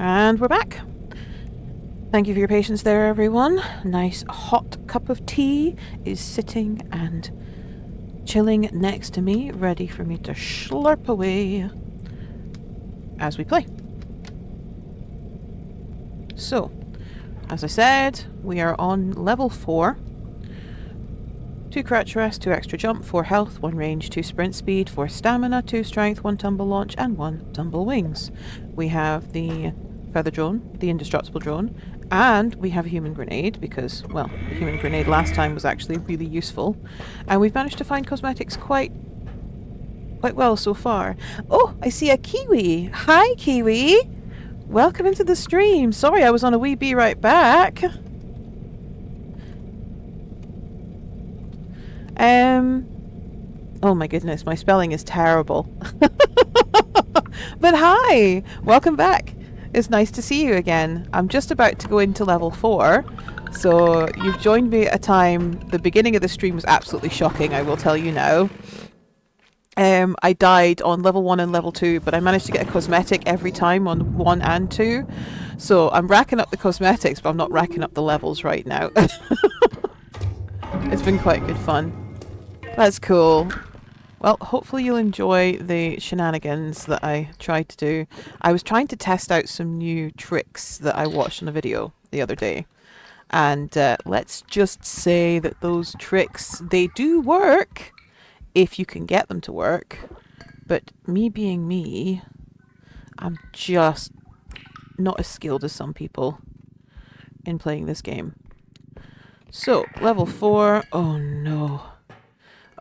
And we're back. Thank you for your patience there, everyone. Nice hot cup of tea is sitting and chilling next to me, ready for me to slurp away as we play. So, as I said, we are on level 4. 2 crouch rest, 2 extra jump, 4 health, 1 range, 2 sprint speed, 4 stamina, 2 strength, 1 tumble launch, and 1 tumble wings. We have the feather drone, the indestructible drone, and we have a human grenade because, well, the human grenade last time was actually really useful. And we've managed to find cosmetics quite well so far. Oh, I see a Kiwi! Hi, Kiwi! Welcome into the stream. Sorry, I was on a wee be right back. Oh my goodness, my spelling is terrible. But hi! Welcome back. It's nice to see you again. I'm just about to go into level 4. So you've joined me at a time, the beginning of the stream was absolutely shocking, I will tell you now. I died on level 1 and level 2, but I managed to get a cosmetic every time on 1 and 2. So I'm racking up the cosmetics, but I'm not racking up the levels right now. It's been quite good fun. That's cool. Well, hopefully you'll enjoy the shenanigans that I tried to do. I was trying to test out some new tricks that I watched on a video the other day. And let's just say that those tricks, they do work if you can get them to work. But me being me, I'm just not as skilled as some people in playing this game. So, level 4. Oh no.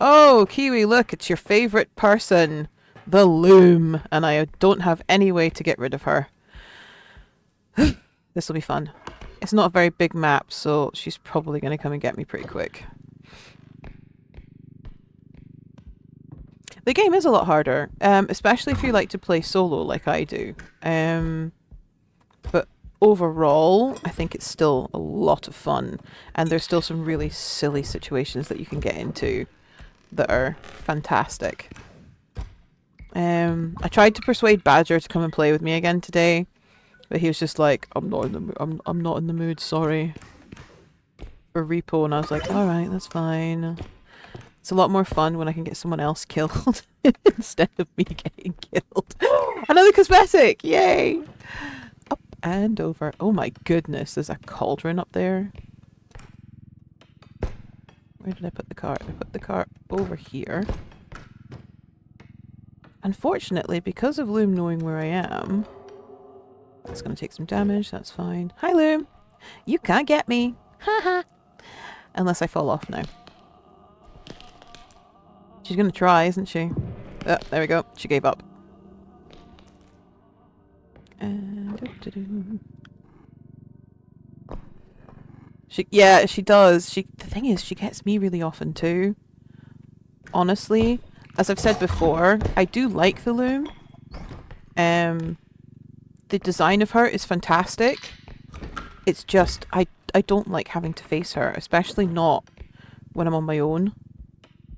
Oh, Kiwi, look, it's your favourite person, the Loom, and I don't have any way to get rid of her. This will be fun. It's not a very big map, so she's probably going to come and get me pretty quick. The game is a lot harder, especially if you like to play solo like I do. But overall, I think it's still a lot of fun, and there's still some really silly situations that you can get into that are fantastic. I tried to persuade Badger to come and play with me again today, but he was just like, I'm not in the mood, sorry, for repo, and I was like, alright, that's fine. It's a lot more fun when I can get someone else killed instead of me getting killed. Another cosmetic! Yay! Up and over. Oh my goodness, there's a cauldron up there. Where did I put the cart? I put the cart over here. Unfortunately, because of Loom knowing where I am, it's going to take some damage. That's fine. Hi, Loom! You can't get me! Haha! Unless I fall off now. She's going to try, isn't she? Oh, there we go. She gave up. Yeah, she does. The thing is, she gets me really often too. Honestly, as I've said before, I do like the Loom. The design of her is fantastic. It's just, I don't like having to face her, especially not when I'm on my own.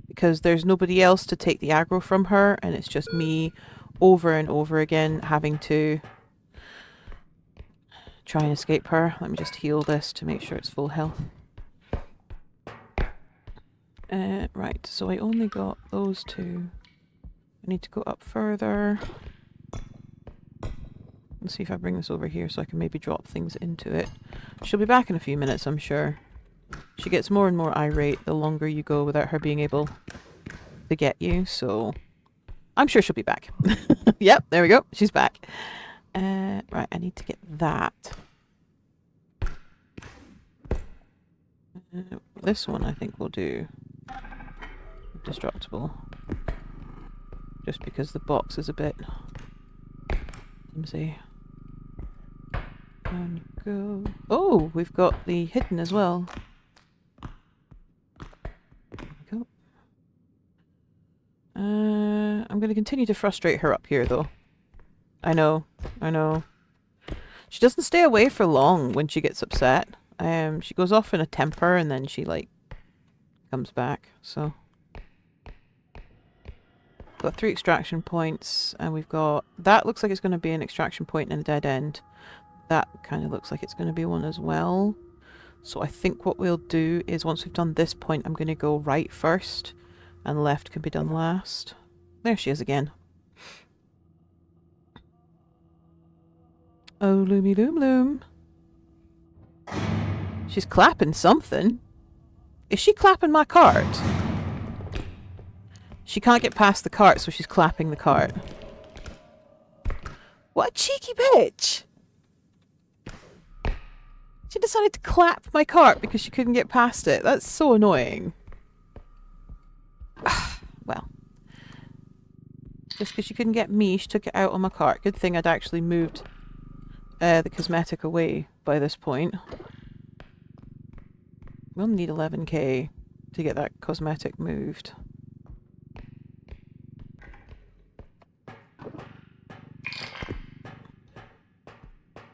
Because there's nobody else to take the aggro from her, and it's just me over and over again having to try and escape her. Let me just heal this to make sure it's full health. Right, so I only got those 2. I need to go up further. Let's see if I bring this over here so I can maybe drop things into it. She'll be back in a few minutes, I'm sure. She gets more and more irate the longer you go without her being able to get you, so I'm sure she'll be back. Yep, there we go. She's back. Right, I need to get that. This one I think we'll do destructible. Just because the box is a bit flimsy. Down you go. Oh, we've got the hidden as well. There we go. I'm going to continue to frustrate her up here, though. I know. She doesn't stay away for long when she gets upset. She goes off in a temper and then she, like, comes back, so. Got 3 extraction points, and we've got... That looks like it's going to be an extraction point and a dead end. That kind of looks like it's going to be one as well. So I think what we'll do is once we've done this point, I'm going to go right first, and left can be done last. There she is again. Oh, loomy loom loom. She's clapping something. Is she clapping my cart? She can't get past the cart, so she's clapping the cart. What a cheeky bitch! She decided to clap my cart because she couldn't get past it. That's so annoying. Well. Just because she couldn't get me, she took it out on my cart. Good thing I'd actually moved the cosmetic away by this point. We'll need 11k to get that cosmetic moved.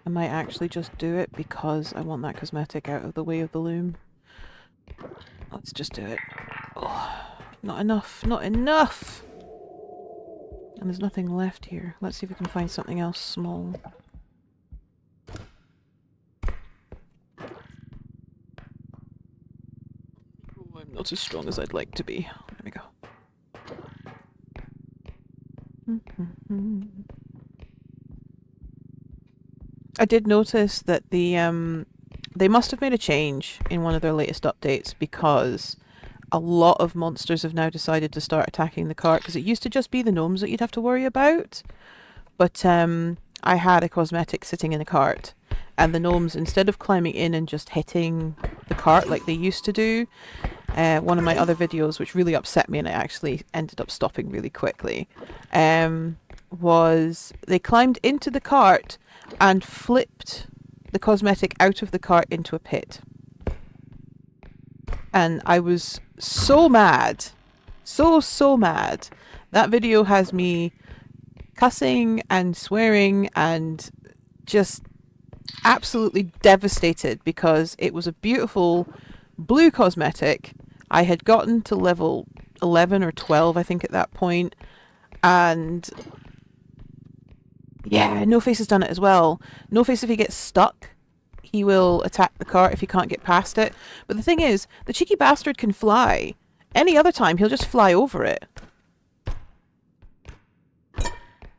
I might actually just do it because I want that cosmetic out of the way of the loom. Let's just do it. Oh, not enough, not enough! And there's nothing left here. Let's see if we can find something else small. Oh, I'm not as strong as I'd like to be. There we go. I did notice that they must have made a change in one of their latest updates because a lot of monsters have now decided to start attacking the cart, because it used to just be the gnomes that you'd have to worry about. But I had a cosmetic sitting in a cart, and the gnomes, instead of climbing in and just hitting the cart like they used to do, one of my other videos, which really upset me and I actually ended up stopping really quickly, was they climbed into the cart and flipped the cosmetic out of the cart into a pit. And I was so mad. So mad. That video has me cussing and swearing and just absolutely devastated because it was a beautiful blue cosmetic. I had gotten to level 11 or 12, I think, at that point. And yeah, No Face has done it as well. No Face, if he gets stuck, he will attack the cart if he can't get past it. But the thing is, the cheeky bastard can fly. Any other time, he'll just fly over it.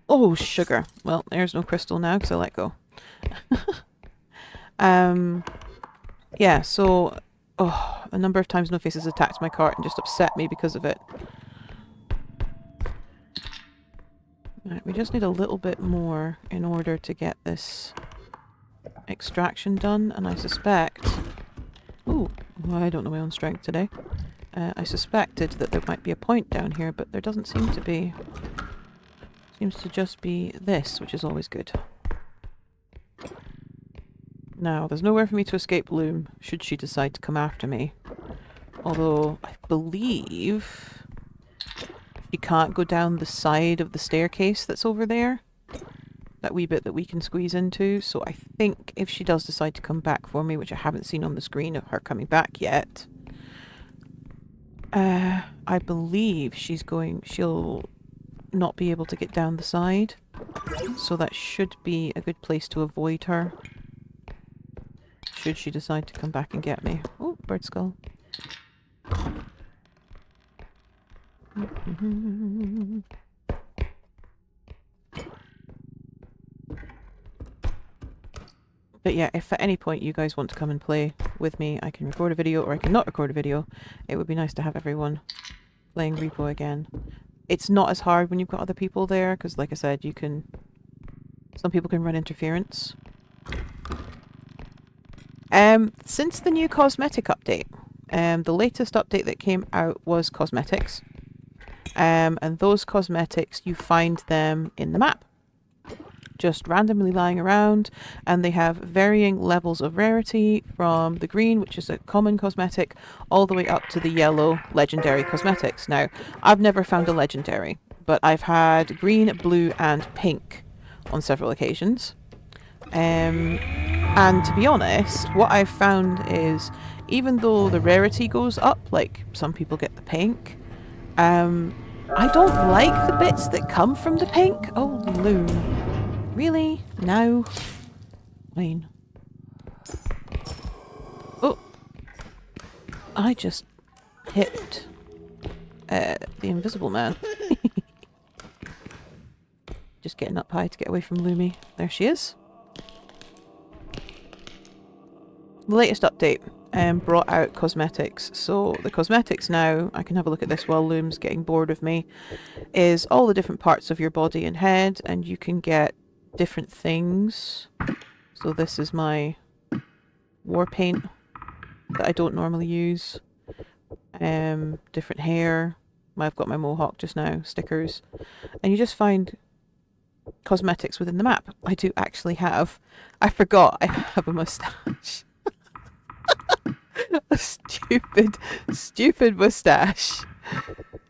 Oh, sugar. Well, there's no crystal now because I let go. Yeah, so... Oh, a number of times No Face has attacked my cart and just upset me because of it. Right, we just need a little bit more in order to get this extraction done, and I suspect... Ooh, I don't know my own strength today. I suspected that there might be a point down here, but there doesn't seem to be. Seems to just be this, which is always good. Now, there's nowhere for me to escape Loom, should she decide to come after me. Although, I believe... she can't go down the side of the staircase that's over there. That wee bit that we can squeeze into. So I think if she does decide to come back for me, which I haven't seen on the screen of her coming back yet, I believe she'll not be able to get down the side. So that should be a good place to avoid her, should she decide to come back and get me. Oh, bird skull. But yeah, if at any point you guys want to come and play with me, I can record a video or I can not record a video. It would be nice to have everyone playing R.E.P.O again. It's not as hard when you've got other people there, because like I said, some people can run interference. Since the new cosmetic update, the latest update that came out was cosmetics. And those cosmetics, you find them in the map, just randomly lying around, and they have varying levels of rarity from the green, which is a common cosmetic, all the way up to the yellow legendary cosmetics. Now, I've never found a legendary, but I've had green, blue and pink on several occasions. And to be honest, what I've found is, even though the rarity goes up, like some people get the pink, I don't like the bits that come from the pink. Oh, Loom. Really? No. Fine. Oh. I just hit the invisible man. Just getting up high to get away from Loomy. There she is. The latest update brought out cosmetics. So the cosmetics now, I can have a look at this while Loom's getting bored with me, is all the different parts of your body and head, and you can get different things. So this is my war paint that I don't normally use. Different hair. I've got my mohawk just now. Stickers. And you just find cosmetics within the map. I do actually have... I forgot I have a mustache. A stupid mustache.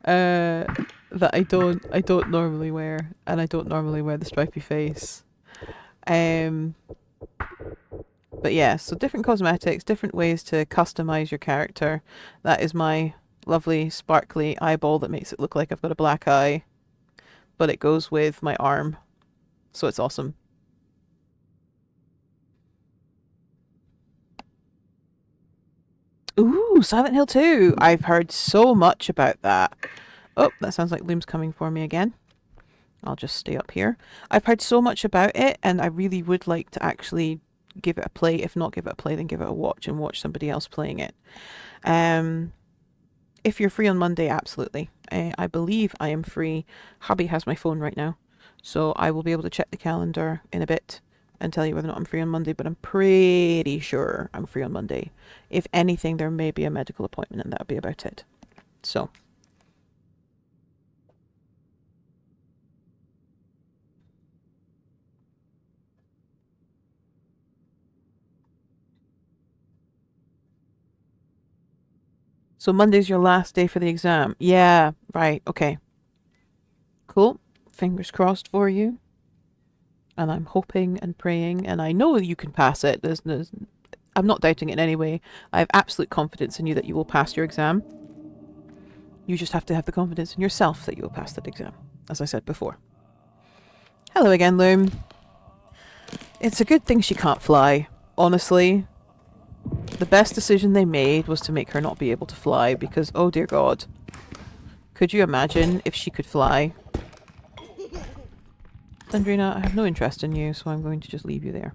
That I don't normally wear. And I don't normally wear the stripy face. But yeah, so different cosmetics, different ways to customize your character. That is my lovely sparkly eyeball that makes it look like I've got a black eye. But it goes with my arm. So it's awesome. Ooh, Silent Hill 2! I've heard so much about that. Oh, that sounds like Loom's coming for me again. I'll just stay up here. I've heard so much about it, and I really would like to actually give it a play. If not give it a play, then give it a watch and watch somebody else playing it. If you're free on Monday, absolutely. I believe I am free. Hubby has my phone right now, so I will be able to check the calendar in a bit and tell you whether or not I'm free on Monday, but I'm pretty sure I'm free on Monday. If anything, there may be a medical appointment, and that'll be about it. So... So Monday's your last day for the exam. Yeah, right, okay. Cool. Fingers crossed for you. And I'm hoping and praying, and I know you can pass it. I'm not doubting it in any way. I have absolute confidence in you that you will pass your exam. You just have to have the confidence in yourself that you will pass that exam, as I said before. Hello again, Loom. It's a good thing she can't fly, honestly. The best decision they made was to make her not be able to fly, because, oh dear God. Could you imagine if she could fly? Sandrina, I have no interest in you, so I'm going to just leave you there.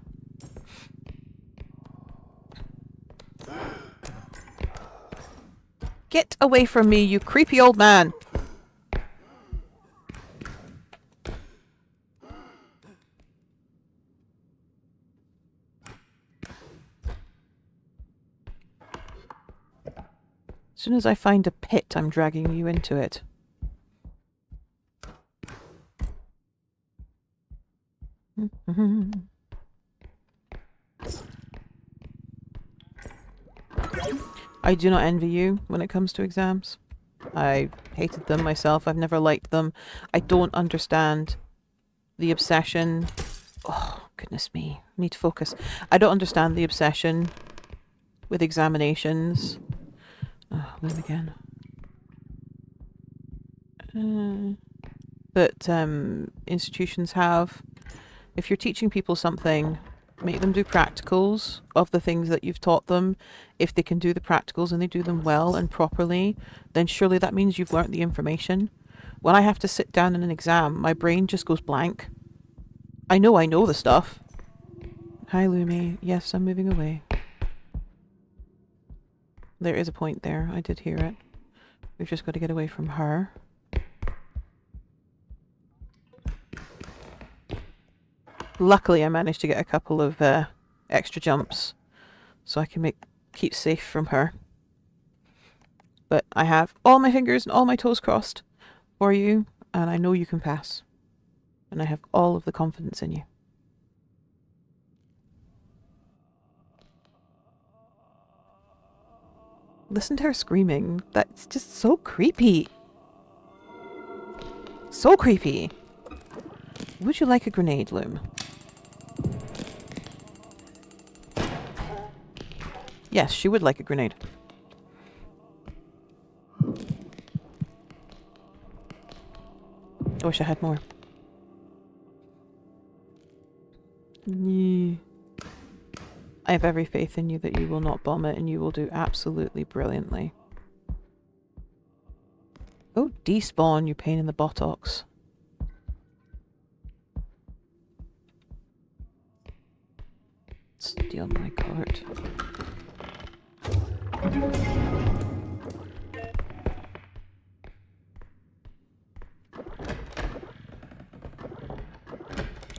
Get away from me, you creepy old man! As soon as I find a pit, I'm dragging you into it. I do not envy you when it comes to exams. I hated them myself. I've never liked them. I don't understand the obsession. Oh, goodness me. I need to focus. I don't understand the obsession with examinations. Oh, Loom again. That institutions have. If you're teaching people something, make them do practicals of the things that you've taught them. If they can do the practicals and they do them well and properly, then surely that means you've learnt the information. When I have to sit down in an exam, my brain just goes blank. I know the stuff. Hi, Loomy. Yes, I'm moving away. There is a point there. I did hear it. We've just got to get away from her. Luckily, I managed to get a couple of extra jumps, so I can keep safe from her. But I have all my fingers and all my toes crossed for you, and I know you can pass. And I have all of the confidence in you. Listen to her screaming. That's just so creepy. So creepy. Would you like a grenade, Loom? Yes, she would like a grenade. I wish I had more. Yeah. I have every faith in you that you will not bomb it and you will do absolutely brilliantly. Oh, despawn, you pain in the buttocks. Steal my cart.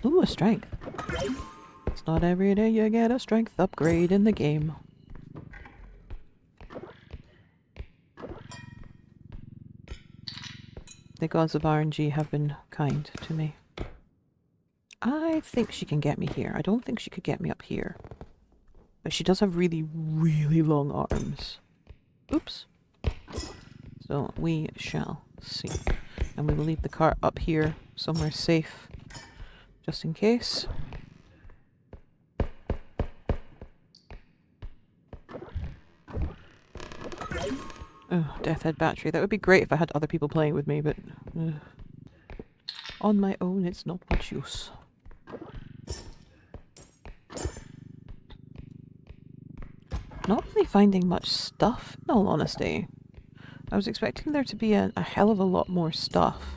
Ooh, a strength. It's not every day you get a strength upgrade in the game. The gods of RNG have been kind to me. I think she can get me here. I don't think she could get me up here. But she does have really, really long arms. Oops. So we shall see. And we will leave the cart up here somewhere safe. Just in case. Oh, Death Head battery. That would be great if I had other people playing with me, but on my own it's not much use. Not really finding much stuff, in all honesty. I was expecting there to be a hell of a lot more stuff.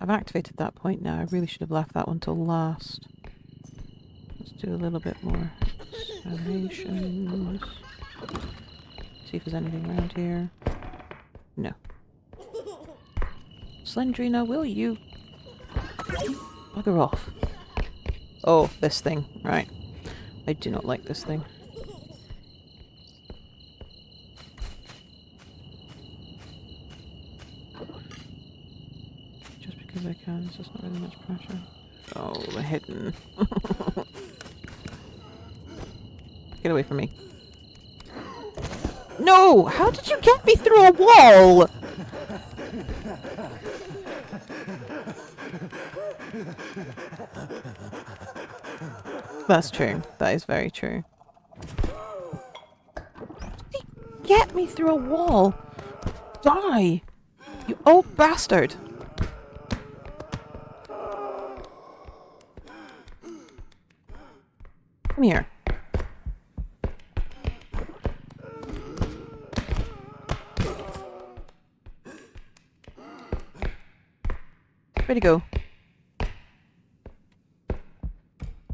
I've activated that point now. I really should have left that one till last. Let's do a little bit more excavations. See if there's anything around here. No. Slendrina, will you bugger off? Oh, this thing. Right. I do not like this thing. Just because I can, it's just not really much pressure. Oh, the hidden. Get away from me. No! How did you get me through a wall? That's true. That is very true. Get me through a wall! Die! You old bastard! Come here. Where'd he go?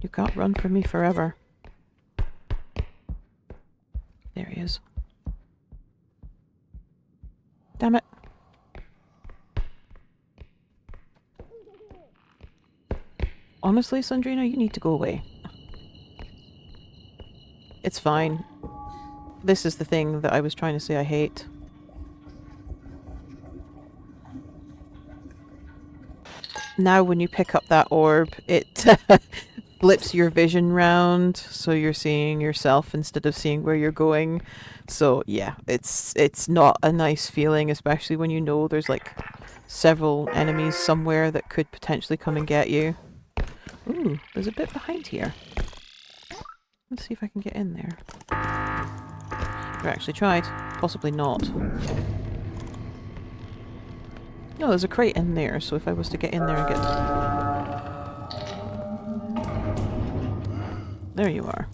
You can't run from me forever. There he is. Damn it. Honestly, Sandrina, you need to go away. It's fine. This is the thing that I was trying to say I hate. Now when you pick up that orb, it flips your vision round, so you're seeing yourself instead of seeing where you're going. So yeah, it's not a nice feeling, especially when you know there's like several enemies somewhere that could potentially come and get you. Ooh, there's a bit behind here. Let's see if I can get in there. I've actually tried. Possibly not. No, there's a crate in there, so if I was to get in there and get... There you are.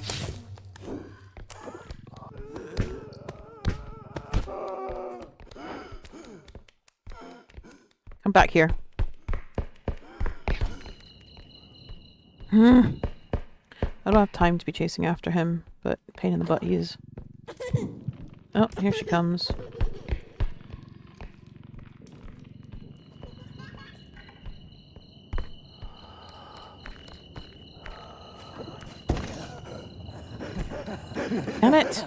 Come back here. I don't have time to be chasing after him, but pain in the butt he is. Oh, here she comes. Damn it!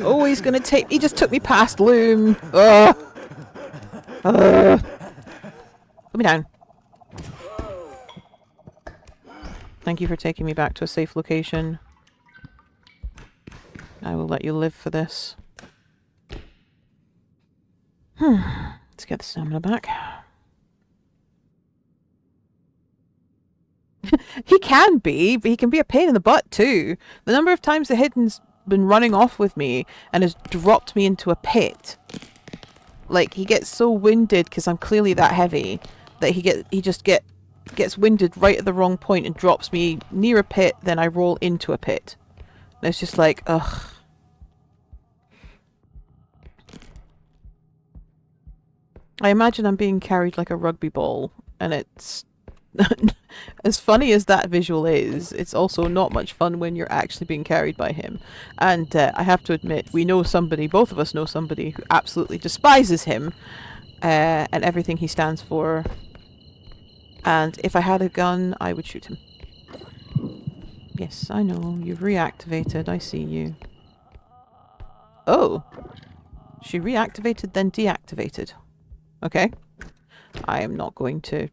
Oh, he's gonna take... He just took me past Loom! Ugh! Put me down. Thank you for taking me back to a safe location. I will let you live for this. Let's get the stamina back. He can be, but he can be a pain in the butt too. The number of times the Hidden's been running off with me and has dropped me into a pit. Like, he gets so winded because I'm clearly that heavy that he just gets winded right at the wrong point and drops me near a pit, then I roll into a pit. And it's just like, ugh. I imagine I'm being carried like a rugby ball, and it's as funny as that visual is, it's also not much fun when you're actually being carried by him. And I have to admit, we know somebody, both of us know somebody who absolutely despises him and everything he stands for. And if I had a gun, I would shoot him. Yes, I know. You've reactivated. I see you. Oh. She reactivated, then deactivated. Okay. I am not going to...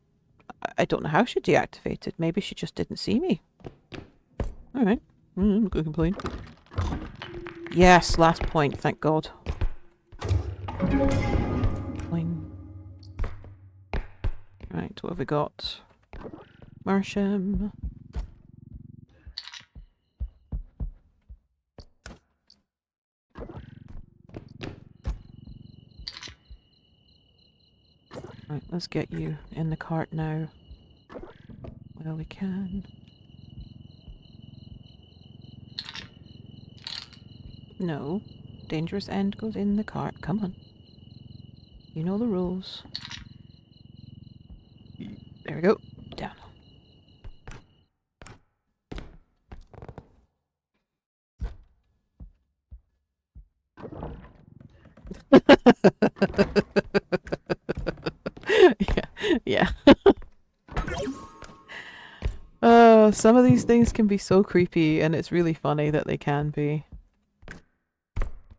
I don't know how she deactivated. Maybe she just didn't see me. Alright. I'm not going to complain. Yes, last point. Thank God. Boing. Right, what have we got? Marsham. Right, let's get you in the cart now. Well, we can. No. Dangerous end goes in the cart. Come on. You know the rules. There we go. Down. Yeah. Some of these things can be so creepy, and it's really funny that they can be.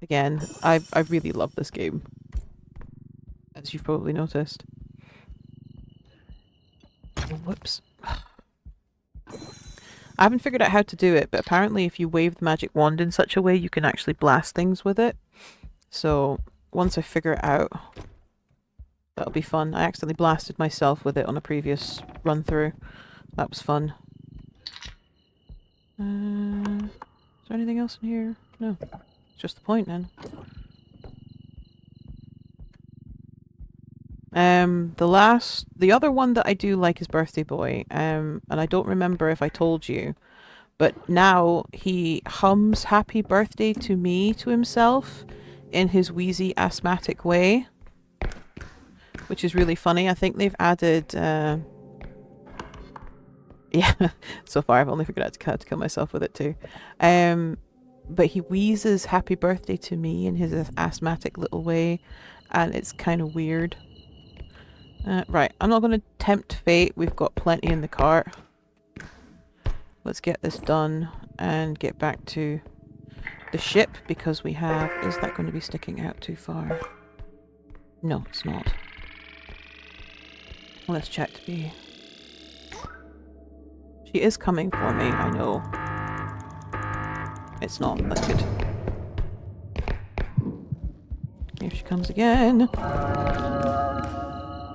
Again, I really love this game, as you've probably noticed. Oh, whoops. I haven't figured out how to do it, but apparently if you wave the magic wand in such a way, you can actually blast things with it. So, once I figure it out, that'll be fun. I accidentally blasted myself with it on a previous run-through. That was fun. Is there anything else in here? No. It's just the point, then. The other one that I do like is Birthday Boy, and I don't remember if I told you, but now he hums Happy Birthday to Me to himself in his wheezy asthmatic way, which is really funny. I think they've added, yeah, so far I've only figured out how to kill myself with it too. But he wheezes Happy Birthday to Me in his asthmatic little way, and it's kind of weird. Right, I'm not going to tempt fate. We've got plenty in the cart. Let's get this done and get back to the ship, because we have... Is that going to be sticking out too far? No, it's not. Let's check to be... She is coming for me, I know. It's not. That's good. Here she comes again.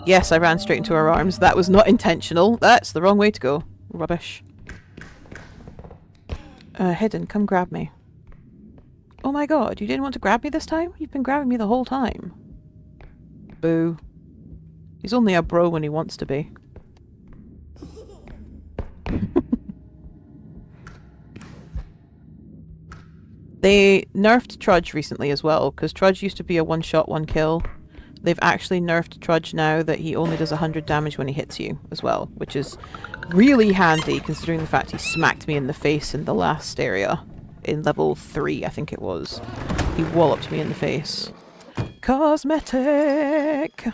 Yes, I ran straight into her arms. That was not intentional. That's the wrong way to go. Rubbish. Hidden, come grab me. Oh my god, you didn't want to grab me this time? You've been grabbing me the whole time. Boo. He's only a bro when he wants to be. They nerfed Trudge recently as well, because Trudge used to be a one-shot, one-kill. They've actually nerfed Trudge now that he only does 100 damage when he hits you as well, which is really handy considering the fact he smacked me in the face in the last area. In level 3, I think it was. He walloped me in the face. Cosmetic!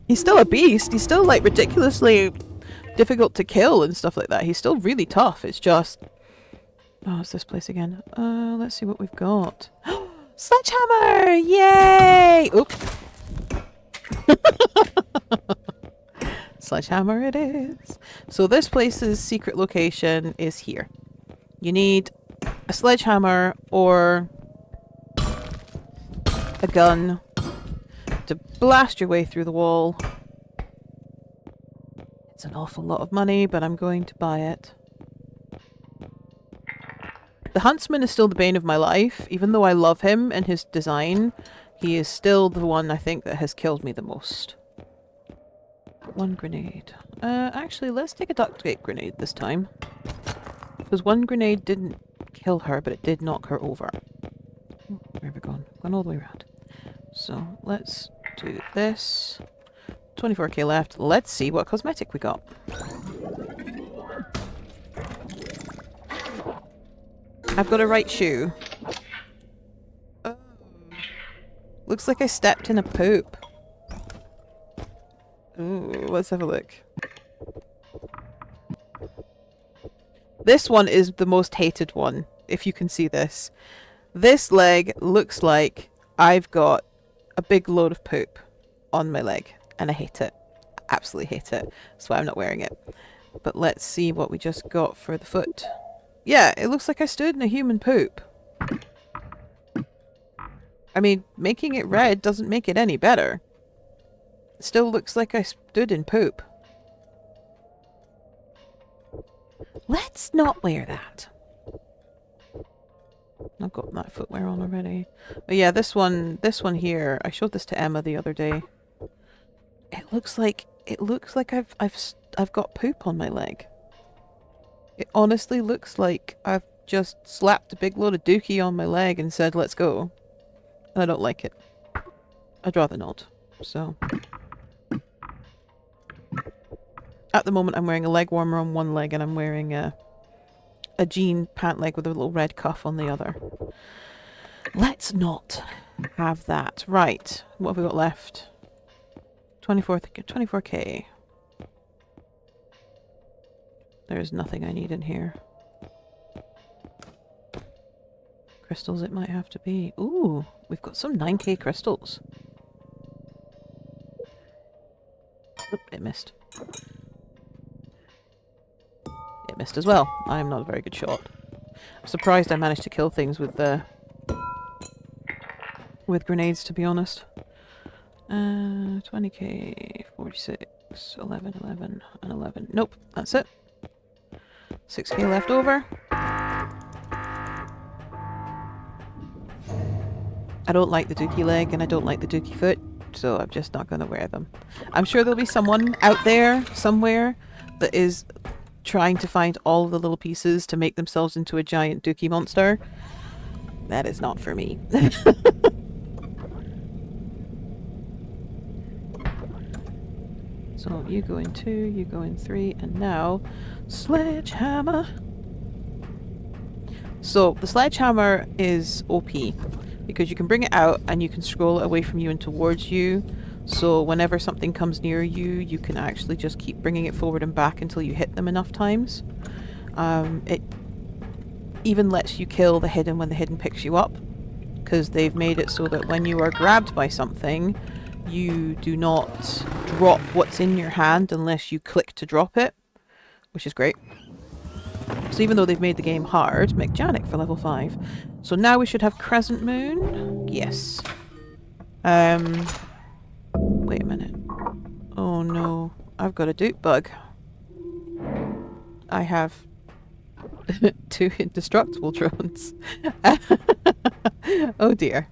He's still a beast. He's still, like, ridiculously difficult to kill and stuff like that. He's still really tough. It's just... Oh, it's this place again. Let's see what we've got. Sledgehammer! Yay! Oop. Sledgehammer it is. So this place's secret location is here. You need a sledgehammer or a gun to blast your way through the wall. It's an awful lot of money, but I'm going to buy it. The Huntsman is still the bane of my life. Even though I love him and his design, he is still the one I think that has killed me the most. 1 grenade. Actually, let's take a duct tape grenade this time. Because 1 grenade didn't kill her, but it did knock her over. Where have we gone? Gone all the way around. So, let's do this. 24k left. Let's see what cosmetic we got. I've got a right shoe. Oh. Looks like I stepped in a poop. Ooh, let's have a look. This one is the most hated one, if you can see this. This leg looks like I've got a big load of poop on my leg, and I hate it. I absolutely hate it. That's why I'm not wearing it. But let's see what we just got for the foot. Yeah, it looks like I stood in a human poop. I mean, making it red doesn't make it any better. It still looks like I stood in poop. Let's not wear that. I've got that footwear on already. But yeah, this one here, I showed this to Emma the other day. It looks like I've got poop on my leg. It honestly looks like I've just slapped a big load of dookie on my leg and said, let's go. And I don't like it. I'd rather not. So. At the moment I'm wearing a leg warmer on one leg and I'm wearing a jean pant leg with a little red cuff on the other. Let's not have that. Right. What have we got left? 24k. There's nothing I need in here. Crystals it might have to be. Ooh, we've got some 9k crystals. Oop, it missed. It missed as well. I am not a very good shot. I'm surprised I managed to kill things with grenades, to be honest. 20k, 46, 11, 11, and 11. Nope, that's it. 6k left over. I don't like the dookie leg and I don't like the dookie foot, so I'm just not going to wear them. I'm sure there'll be someone out there somewhere that is trying to find all of the little pieces to make themselves into a giant dookie monster. That is not for me. So you go in 2, you go in 3, and now sledgehammer. So the sledgehammer is OP because you can bring it out and you can scroll it away from you and towards you. So whenever something comes near you, you can actually just keep bringing it forward and back until you hit them enough times. It even lets you kill the hidden when the hidden picks you up, because they've made it so that when you are grabbed by something, you do not drop what's in your hand unless you click to drop it, which is great. So even though they've made the game hard, mechanic for level 5. So now we should have Crescent Moon. Yes. Wait a minute. Oh no. I've got a dupe bug. I have 2 indestructible drones. Oh dear.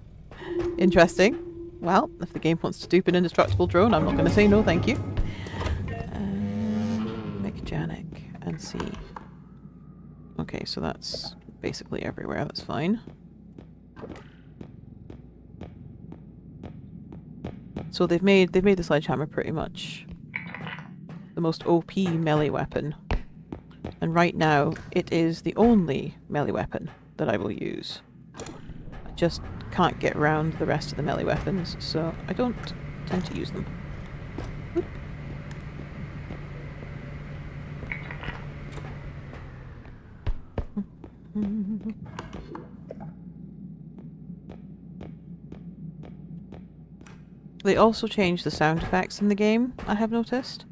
Interesting. Well, if the game wants to dupe an indestructible drone, I'm not going to say no thank you. Mechanic and C. Okay, so that's basically everywhere. That's fine. So they've made the sledgehammer pretty much the most OP melee weapon. And right now, it is the only melee weapon that I will use. I just can't get around the rest of the melee weapons, so I don't tend to use them. Oop. They also changed the sound effects in the game, I have noticed.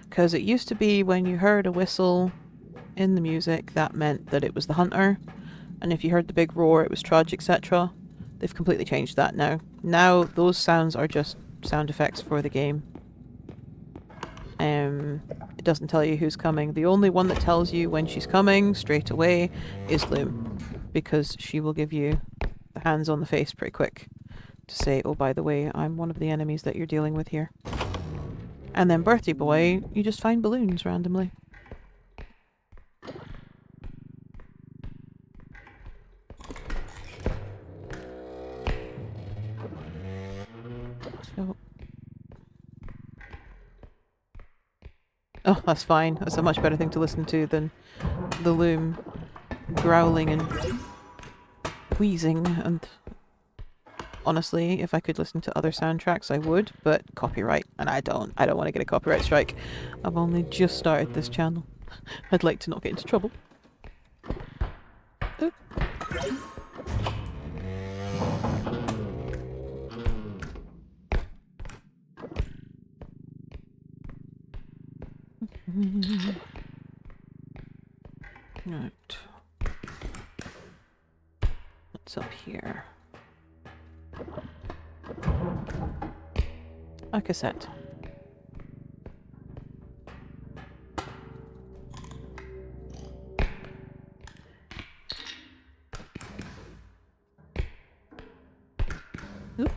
Because it used to be when you heard a whistle in the music, that meant that it was the hunter. And if you heard the big roar, it was Trudge, etc. They've completely changed that now. Now those sounds are just sound effects for the game. It doesn't tell you who's coming. The only one that tells you when she's coming straight away is Loom, because she will give you the hands on the face pretty quick to say, oh, by the way, I'm one of the enemies that you're dealing with here. And then Birthday Boy, you just find balloons randomly. So... oh, that's fine. That's a much better thing to listen to than the Loom growling and wheezing. And honestly, if I could listen to other soundtracks, I would, but copyright, and I don't want to get a copyright strike. I've only just started this channel. I'd like to not get into trouble. Oop. Right. What's up here? A cassette. Oop.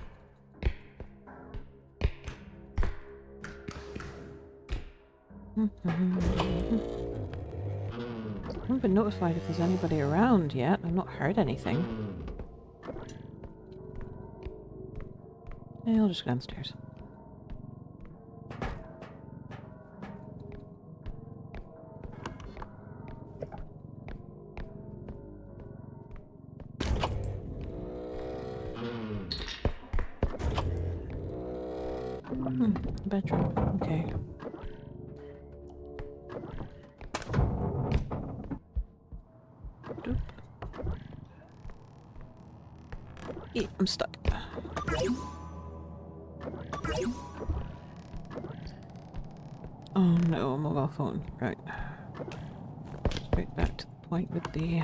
I haven't been notified if there's anybody around yet. I've not heard anything. Yeah, I'll just go downstairs. Bedroom. Okay. Doop. Yeah, I'm stuck. Oh no, mobile phone. Right. Straight back to the point with the...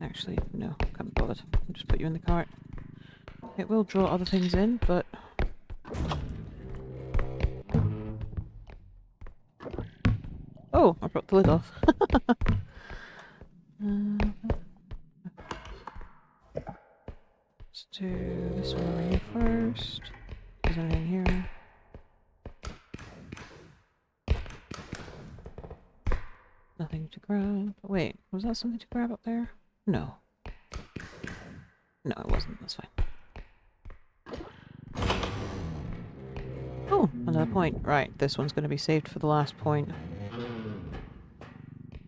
actually, no, can't be bothered. I'll just put you in the cart. It will draw other things in, but... oh, I brought the lid off. Let's do this one over here first. Is there anything here? Nothing to grab. Wait, was that something to grab up there? No. No, it wasn't. That's fine. Oh, another point. Right, this one's going to be saved for the last point.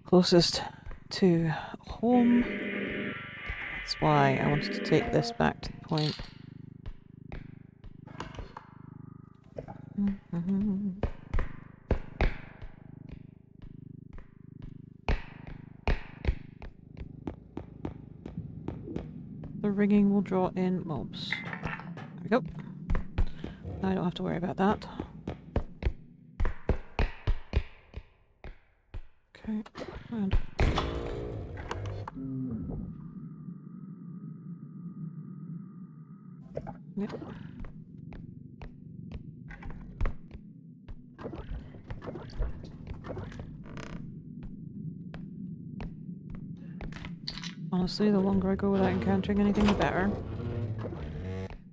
Closest to home. That's why I wanted to take this back to the point. The rigging will draw in mobs. There we go. Now I don't have to worry about that. Okay, and yep. Honestly, the longer I go without encountering anything, the better.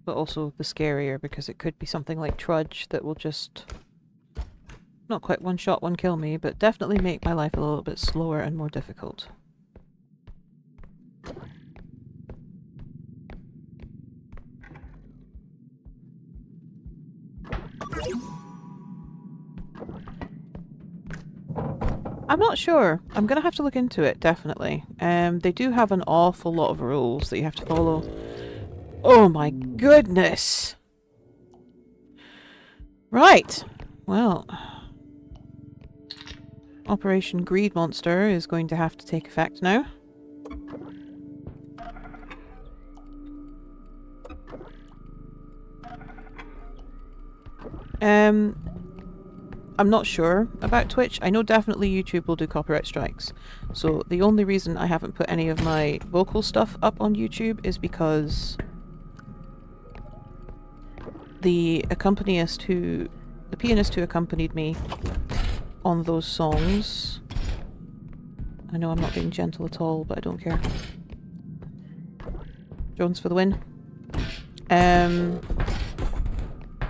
But also the scarier, because it could be something like Trudge that will just... not quite one shot, one kill me, but definitely make my life a little bit slower and more difficult. I'm not sure. I'm gonna have to look into it, definitely. They do have an awful lot of rules that you have to follow. Oh my goodness! Right. Well... Operation Greed Monster is going to have to take effect now. I'm not sure about Twitch. I know definitely YouTube will do copyright strikes. So the only reason I haven't put any of my vocal stuff up on YouTube is because the pianist who accompanied me on those songs. I know I'm not being gentle at all, but I don't care. Jones for the win.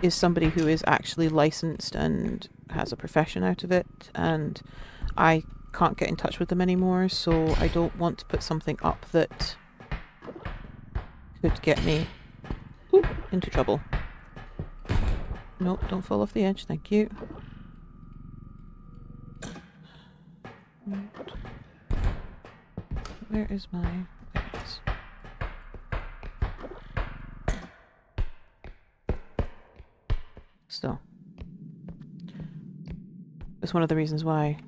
Is somebody who is actually licensed and has a profession out of it, and I can't get in touch with them anymore, so I don't want to put something up that could get me into trouble. Nope, don't fall off the edge, thank you. Where is my... There it is. So, it's one of the reasons why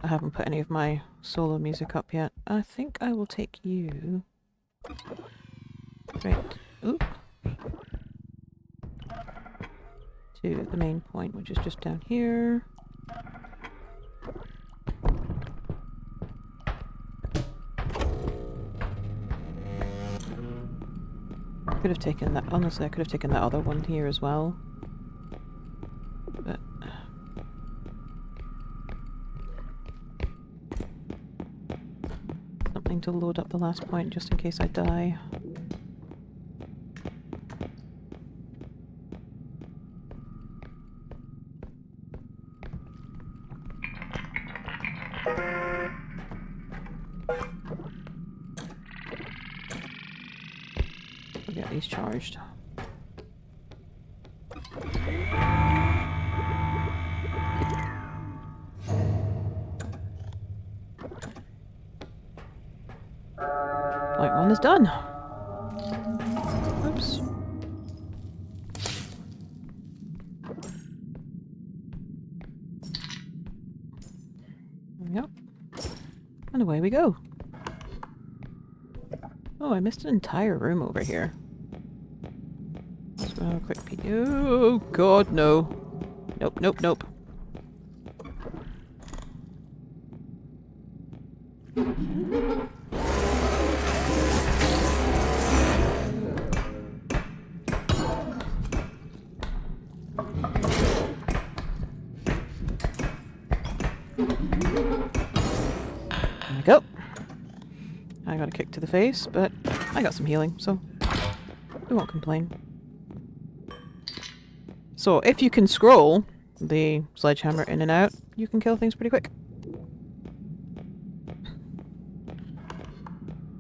I haven't put any of my solo music up yet. I think I will take you... Right. Oop. To the main point, which is just down here. Could have taken that, honestly, I could have taken that other one here as well. But... something to load up the last point just in case I die. We'll get these charged. Point one is done. Oops. Yep. And away we go. Oh, I missed an entire room over here. Let's go have a quick peek. Oh, God, no. Nope, nope, nope. There we go. I got a kick to the face, but I got some healing, so we won't complain. So, if you can scroll the sledgehammer in and out, you can kill things pretty quick.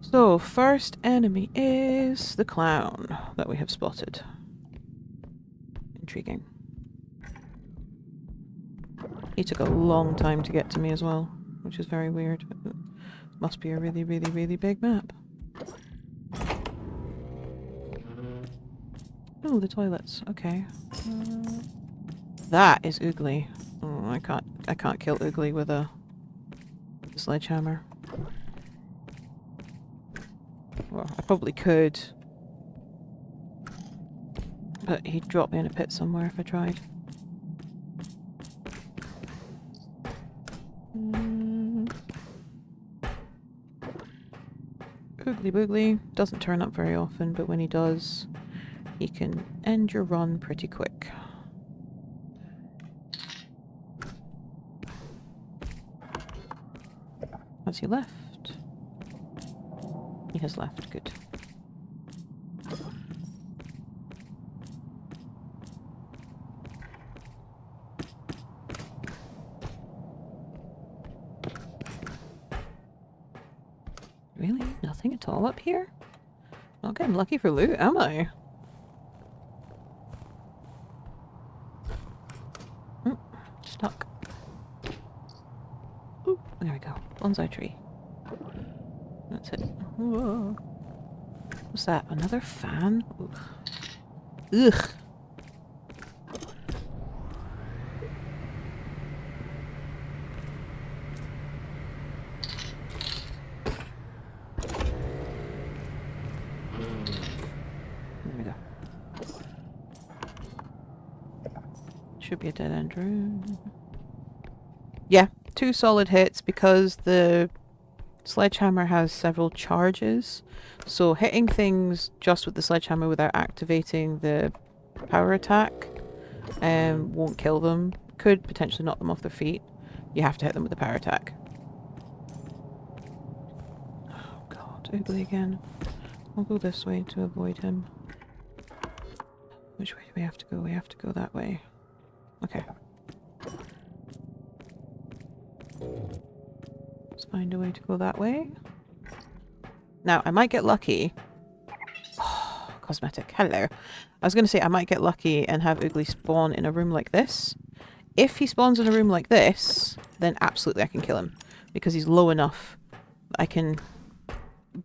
So, first enemy is the clown that we have spotted. Intriguing. He took a long time to get to me as well, which is very weird. Must be a really, really, really big map. Oh, the toilets. Okay. That is Oogly. Oh, I can't kill Oogly with a sledgehammer. Well, I probably could. But he'd drop me in a pit somewhere if I tried. Oogly Boogly doesn't turn up very often, but when he does, he can end your run pretty quick. Has he left? He has left, good. Really? Nothing at all up here? Not getting lucky for loot, am I? Stuck. Ooh, there we go. Bonsai tree. That's it. Whoa. What's that? Another fan? Ugh. Ugh. There we go. Should be a dead end room. Yeah, 2 solid hits because the sledgehammer has several charges. So hitting things just with the sledgehammer without activating the power attack won't kill them. Could potentially knock them off their feet. You have to hit them with the power attack. Oh god, Oogly again. I'll go this way to avoid him. Which way do we have to go? We have to go that way. Okay. Let's find a way to go that way. Now, I might get lucky. Oh, cosmetic. Hello. I was going to say I might get lucky and have Oogly spawn in a room like this. If he spawns in a room like this, then absolutely I can kill him. Because he's low enough that I can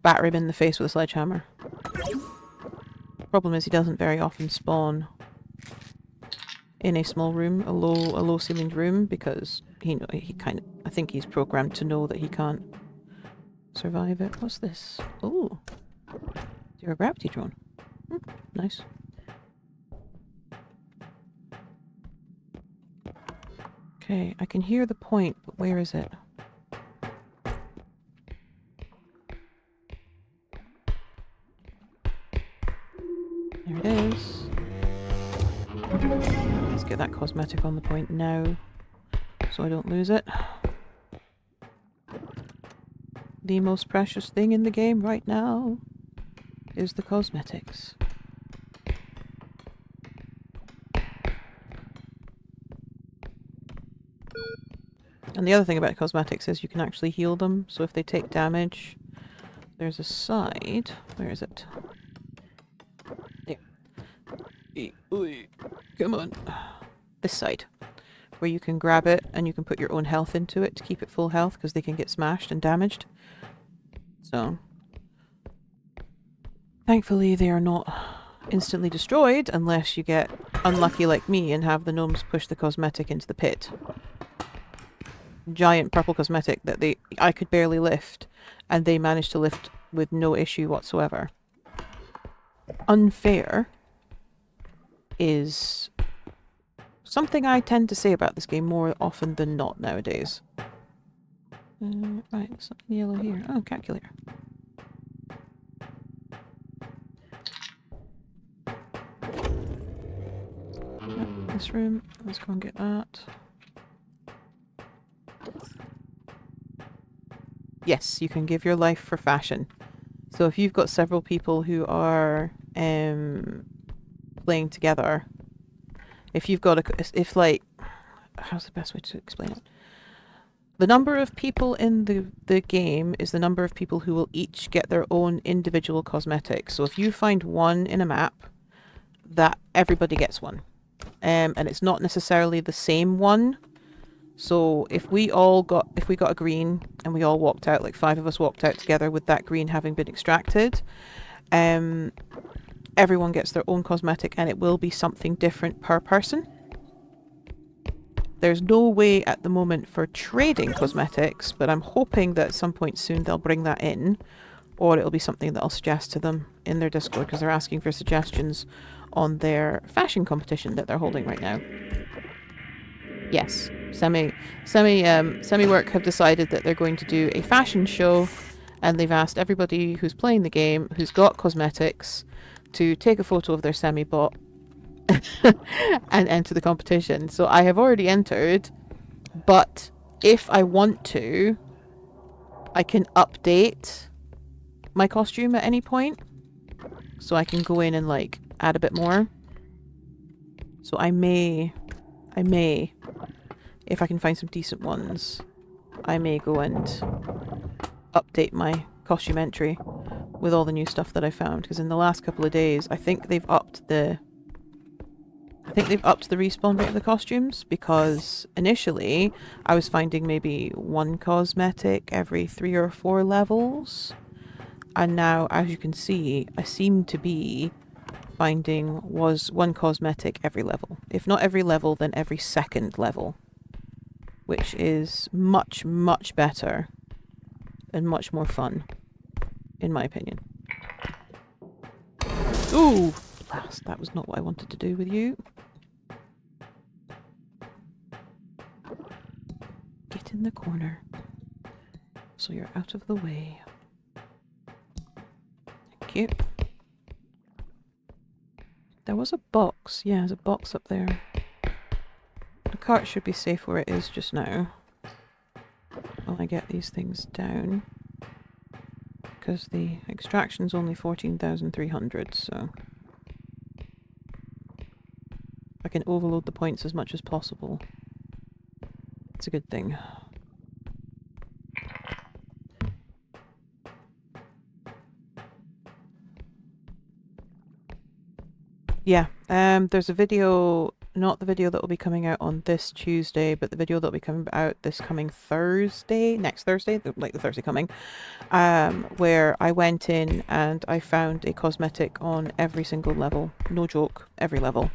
batter him in the face with a sledgehammer. Problem is he doesn't very often spawn in a small room, a low ceilinged room, because he kind of, I think he's programmed to know that he can't survive it. What's this? Oh, zero gravity drone. Nice. Okay, I can hear the point, but where is it? There it is. Let's get that cosmetic on the point now, so I don't lose it. The most precious thing in the game right now is the cosmetics. And the other thing about cosmetics is you can actually heal them, so if they take damage, there's a side. Where is it? There. Come on. This side. Where you can grab it and you can put your own health into it to keep it full health, because they can get smashed and damaged. So, thankfully they are not instantly destroyed unless you get unlucky like me and have the gnomes push the cosmetic into the pit. Giant purple cosmetic that I could barely lift, and they managed to lift with no issue whatsoever. Unfair is something I tend to say about this game more often than not nowadays. Right, something yellow here. Oh, calculator. This room. Let's go and get that. Yes, you can give your life for fashion. So if you've got several people who are playing together, if you've got if like, how's the best way to explain it? The number of people in the game is the number of people who will each get their own individual cosmetics. So if you find one in a map, that everybody gets one. And it's not necessarily the same one. So if we got a green and we all walked out, like 5 of us walked out together with that green having been extracted, everyone gets their own cosmetic and it will be something different per person. There's no way at the moment for trading cosmetics, but I'm hoping that at some point soon they'll bring that in, or it'll be something that I'll suggest to them in their Discord, because they're asking for suggestions on their fashion competition that they're holding right now. Yes, Semi-Work have decided that they're going to do a fashion show, and they've asked everybody who's playing the game, who's got cosmetics, to take a photo of their semi-bot and enter the competition. So I have already entered, but if I want to, I can update my costume at any point. So I can go in and like add a bit more. So I may, if I can find some decent ones, I may go and update my costume entry with all the new stuff that I found. Because in the last couple of days, I think they've upped the respawn rate of the costumes, because initially I was finding maybe 1 cosmetic every 3 or 4 levels, and now, as you can see, I seem to be finding 1 cosmetic every level. If not every level, then every 2nd level, which is much, much better and much more fun, in my opinion. Ooh! Blast, that was not what I wanted to do with you. Get in the corner so you're out of the way. Thank you. There was a box. Yeah, there's a box up there. The cart should be safe where it is just now. While I get these things down. Because the extraction's only 14,300, so... I can overload the points as much as possible. It's a good thing. Yeah, there's a video, not the video that will be coming out on this Tuesday, but the video that will be coming out this coming Thursday, next Thursday, like the Thursday coming, where I went in and I found a cosmetic on every single level. No joke, every level.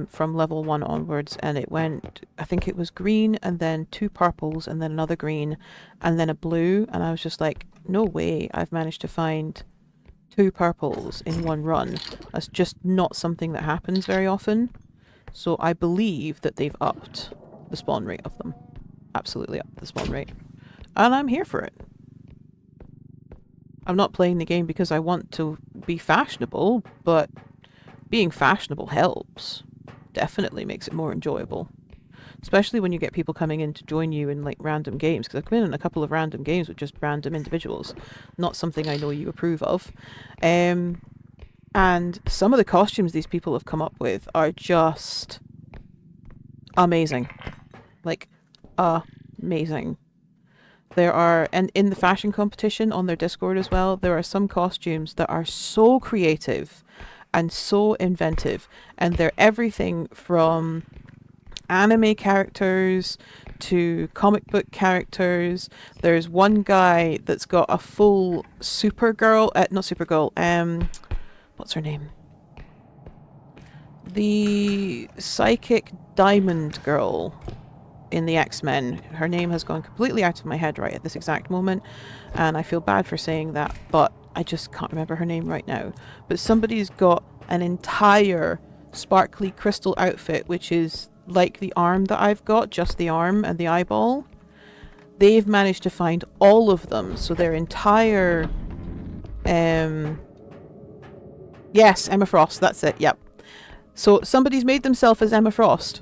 From level 1 onwards, and it went, I think it was green, and then 2 purples, and then another green, and then a blue, and I was just like, no way I've managed to find 2 purples in one run. That's just not something that happens very often. So I believe that they've upped the spawn rate of them. Absolutely upped the spawn rate. And I'm here for it. I'm not playing the game because I want to be fashionable, but being fashionable helps. Definitely makes it more enjoyable. Especially when you get people coming in to join you in like random games, because I've been in a couple of random games with just random individuals. Not something I know you approve of. And some of the costumes these people have come up with are just amazing. Like, amazing. There are, and in the fashion competition on their Discord as well, there are some costumes that are so creative and so inventive, and they're everything from anime characters to comic book characters. There's one guy that's got a full Supergirl, not Supergirl, what's her name? The psychic diamond girl in the X-Men. Her name has gone completely out of my head right at this exact moment, and I feel bad for saying that, but I just can't remember her name right now. But somebody's got an entire sparkly crystal outfit, which is like the arm that I've got, just the arm and the eyeball. They've managed to find all of them, so their entire... yes, Emma Frost, that's it, yep. So somebody's made themselves as Emma Frost.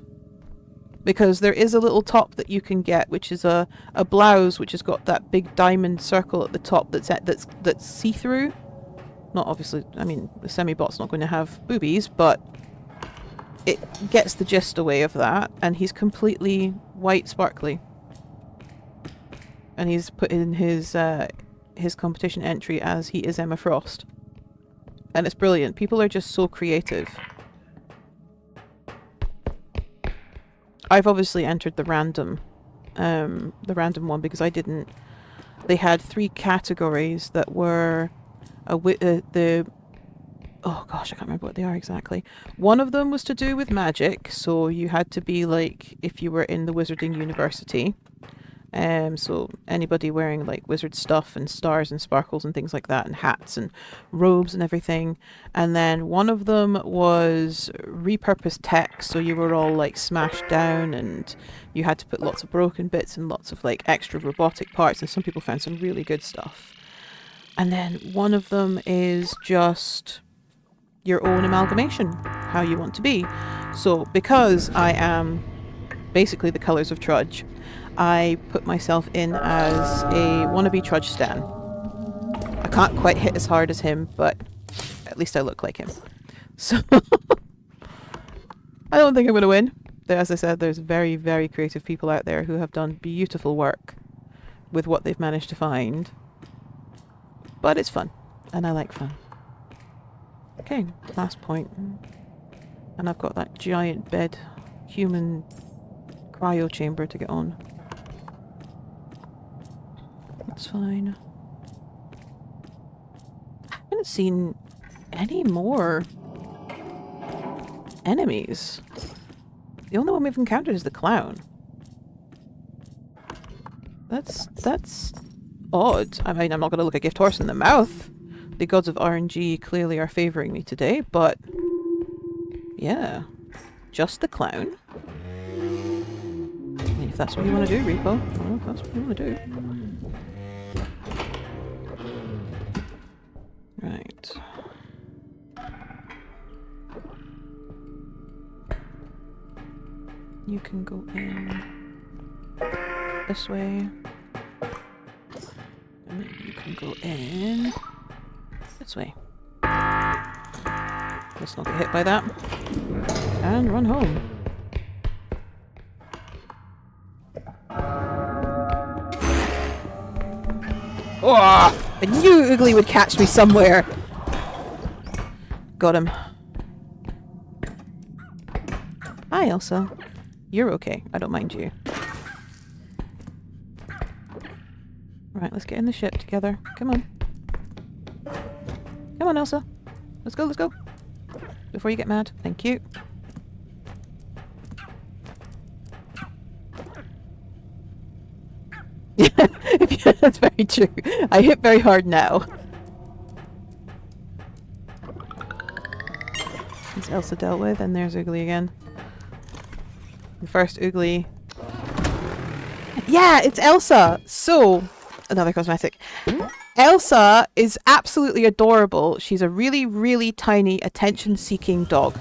Because there is a little top that you can get, which is a blouse, which has got that big diamond circle at the top that's see-through. Not obviously, I mean, the semibot's not going to have boobies, but it gets the gist away of that, and he's completely white sparkly. And he's put in his competition entry as he is Emma Frost. And it's brilliant. People are just so creative. I've obviously entered the random one because I didn't. They had 3 categories that were oh gosh, I can't remember what they are exactly. One of them was to do with magic, so you had to be like if you were in the Wizarding University. So anybody wearing like wizard stuff and stars and sparkles and things like that, and hats and robes and everything. And then one of them was repurposed tech, so you were all like smashed down and you had to put lots of broken bits and lots of like extra robotic parts, and some people found some really good stuff. And then one of them is just your own amalgamation, how you want to be. So because I am basically the colours of Trudge, I put myself in as a wannabe Trudge stan. I can't quite hit as hard as him, but at least I look like him. So I don't think I'm going to win. As I said, there's very, very creative people out there who have done beautiful work with what they've managed to find. But it's fun, and I like fun. Okay, last point. And I've got that giant bed, human cryo chamber to get on. That's fine. I haven't seen any more enemies. The only one we've encountered is the clown. That's odd. I mean, I'm not going to look a gift horse in the mouth. The gods of RNG clearly are favouring me today, but yeah, just the clown. I mean, if that's what you want to do, R.E.P.O. Well, if that's what you want to do. Right. You can go in this way. And then you can go in this way. Let's not get hit by that. And run home. Oh! I knew Oogly would catch me somewhere! Got him. Hi, Elsa. You're okay. I don't mind you. Right, let's get in the ship together. Come on. Come on, Elsa. Let's go, let's go. Before you get mad. Thank you. Yeah, that's very true. I hit very hard now. It's Elsa dealt with, and there's Oogly again. The first Oogly. Yeah, it's Elsa! So, another cosmetic. Elsa is absolutely adorable. She's a really, really tiny, attention-seeking dog.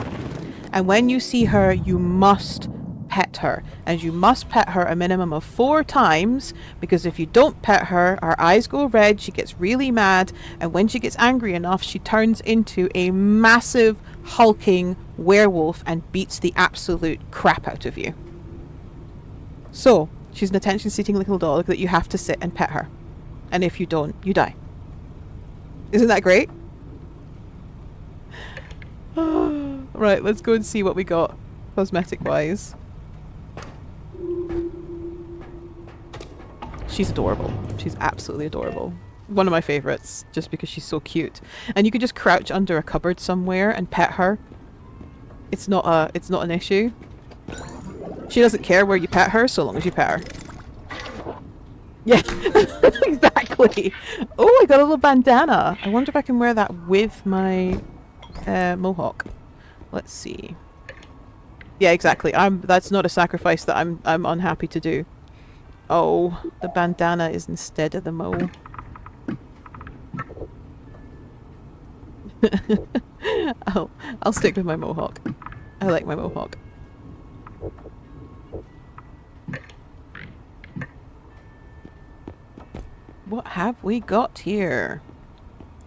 And when you see her, you must pet her. And you must pet her a minimum of 4 times, because if you don't pet her, her eyes go red, she gets really mad, and when she gets angry enough, she turns into a massive, hulking werewolf and beats the absolute crap out of you. So, she's an attention-seeking little dog that you have to sit and pet her. And if you don't, you die. Isn't that great? Right, let's go and see what we got, cosmetic-wise. She's adorable. She's absolutely adorable. One of my favourites, just because she's so cute. And you can just crouch under a cupboard somewhere and pet her. It's not an issue. She doesn't care where you pet her, so long as you pet her. Yeah, exactly. Oh, I got a little bandana. I wonder if I can wear that with my mohawk. Let's see. Yeah, exactly. That's not a sacrifice that I'm unhappy to do. Oh, the bandana is instead of the mo. I'll stick with my mohawk. I like my mohawk. What have we got here?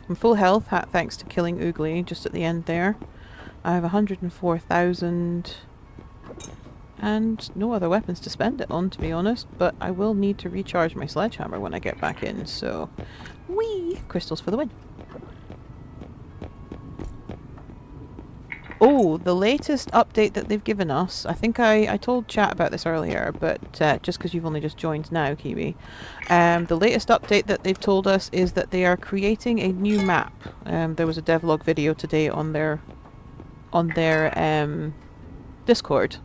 I'm full health, thanks to killing Oogly just at the end there. I have 104,000 and no other weapons to spend it on, to be honest, but I will need to recharge my sledgehammer when I get back in, so... Whee! Crystals for the win. Oh, the latest update that they've given us, I think I told chat about this earlier, but just because you've only just joined now, Kiwi. The latest update that they've told us is that they are creating a new map. There was a devlog video today on their Discord.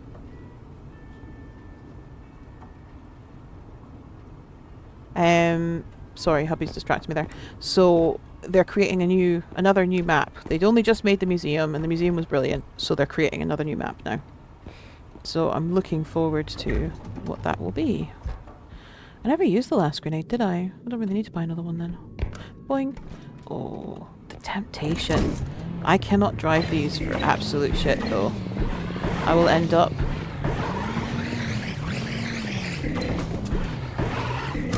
Sorry, hubby's distracted me there. So they're creating another new map. They'd only just made the museum, and the museum was brilliant, so they're creating another new map now. So I'm looking forward to what that will be. I never used the last grenade, did I? I don't really need to buy another one then. Boing. Oh, the temptation. I cannot drive these for absolute shit though. I will end up...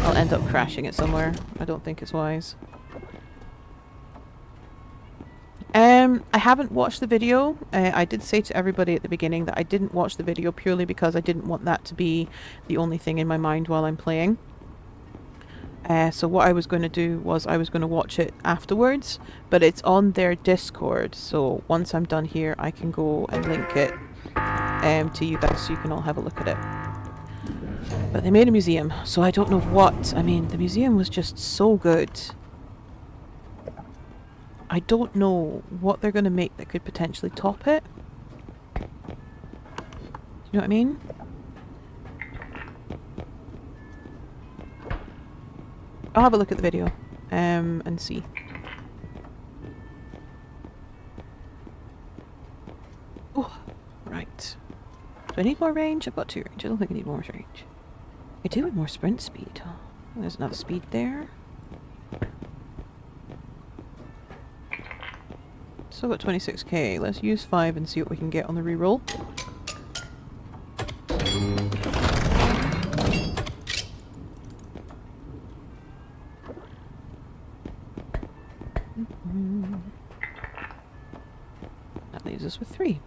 I'll end up crashing it somewhere. I don't think it's wise. I haven't watched the video. I did say to everybody at the beginning that I didn't watch the video purely because I didn't want that to be the only thing in my mind while I'm playing. So what I was going to do was I was going to watch it afterwards, but it's on their Discord, so once I'm done here I can go and link it to you guys so you can all have a look at it. But they made a museum, so I don't know what... I mean, the museum was just so good. I don't know what they're going to make that could potentially top it. Do you know what I mean? I'll have a look at the video and see. Oh, right. Do I need more range? I've got 2 range. I don't think I need more range. I do with more sprint speed. Oh, there's enough speed there. Still got 26k. Let's use 5 and see what we can get on the reroll. us with 3.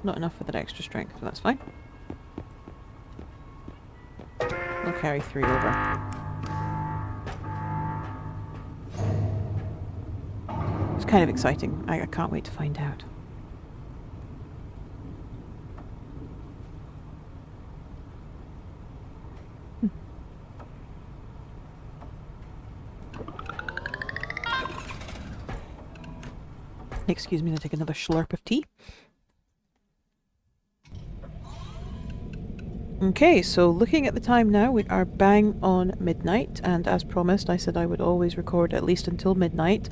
Not enough for that extra strength, but that's fine. We'll carry 3 over. It's kind of exciting. I can't wait to find out. Excuse me, I'll take another slurp of tea. Okay, so looking at the time now, we are bang on midnight, and as promised, I said I would always record at least until midnight,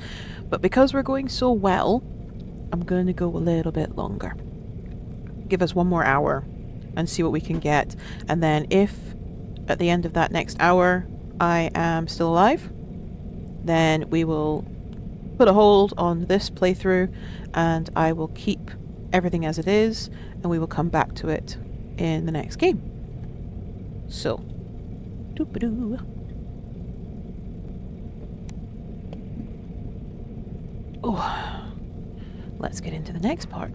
but because we're going so well, I'm going to go a little bit longer. Give us 1 more hour and see what we can get, and then if at the end of that next hour I am still alive, then we will put a hold on this playthrough and I will keep everything as it is, and we will come back to it in the next game. So, doop-a-doo. Oh, let's get into the next part.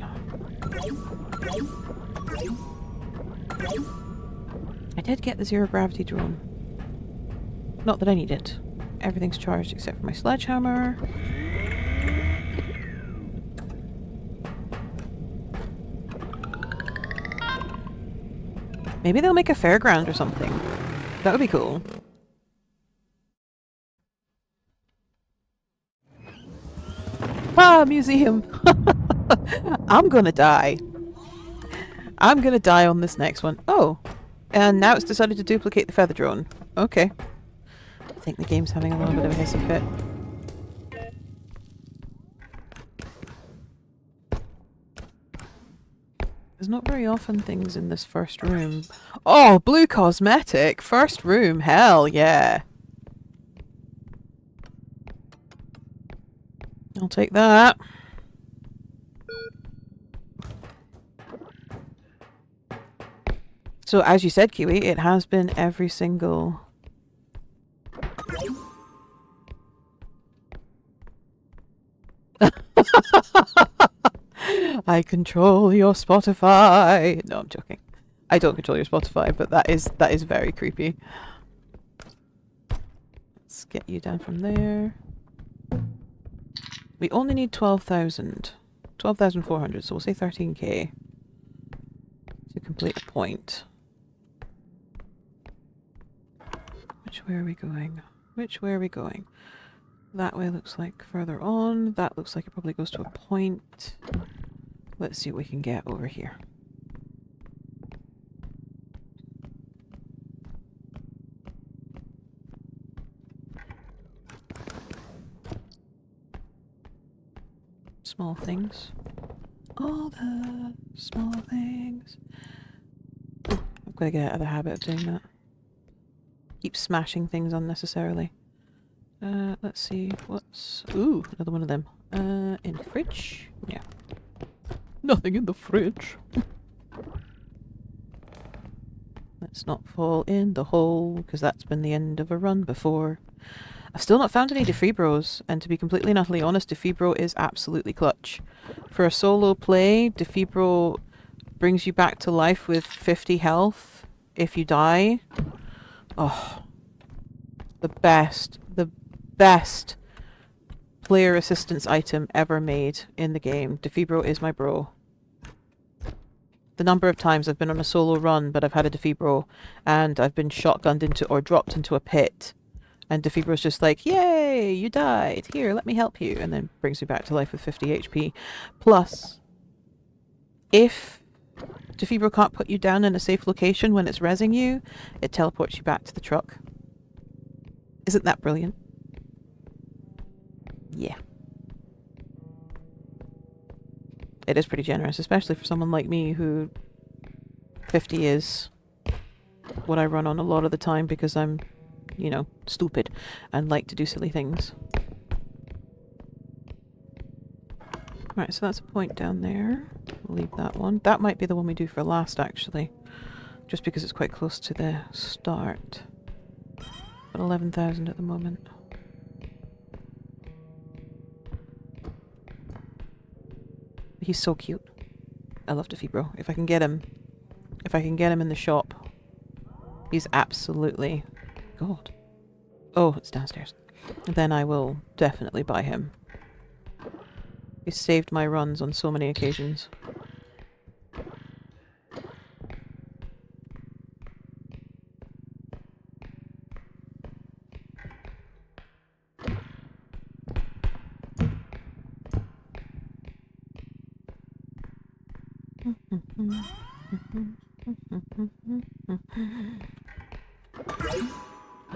I did get the zero gravity drone. Not that I need it. Everything's charged except for my sledgehammer. Maybe they'll make a fairground or something. That would be cool. Ah, museum! I'm gonna die. I'm gonna die on this next one. Oh, and now it's decided to duplicate the feather drone. Okay. I think the game's having a little bit of a hissy fit. There's not very often things in this first room. Oh, blue cosmetic! First room, hell yeah! I'll take that. So, as you said, Kiwi, it has been every single... I control your Spotify. No, I'm joking. I don't control your Spotify, but that is very creepy. Let's get you down from there. We only need 12,000. 12,400, so we'll say 13k to complete a point. Which way are we going? Which way are we going? That way looks like further on. That looks like it probably goes to a point. Let's see what we can get over here. Small things. All the small things. Oh, I've got to get out of the habit of doing that. Keep smashing things unnecessarily. Let's see what's... Ooh, another one of them. In the fridge? Yeah. Nothing in the fridge. Let's not fall in the hole, because that's been the end of a run before. I've still not found any Defibros, and to be completely and utterly honest, Defibro is absolutely clutch. For a solo play, Defibro brings you back to life with 50 health if you die. Oh, the best player assistance item ever made in the game. Defibro is my bro. The number of times I've been on a solo run, but I've had a Defibro, and I've been shotgunned into or dropped into a pit, and Defibro's just like, yay, you died, here, let me help you, and then brings you back to life with 50 HP. Plus, if Defibro can't put you down in a safe location when it's rezzing you, it teleports you back to the truck. Isn't that brilliant? Yeah. It is pretty generous, especially for someone like me who 50 is what I run on a lot of the time because I'm, you know, stupid and like to do silly things. Right, so that's a point down there. We'll leave that one. That might be the one we do for last, actually. Just because it's quite close to the start. But 11,000 at the moment. He's so cute. I love DeFibro. If I can get him in the shop, he's absolutely... God. Oh, it's downstairs. Then I will definitely buy him. He's saved my runs on so many occasions.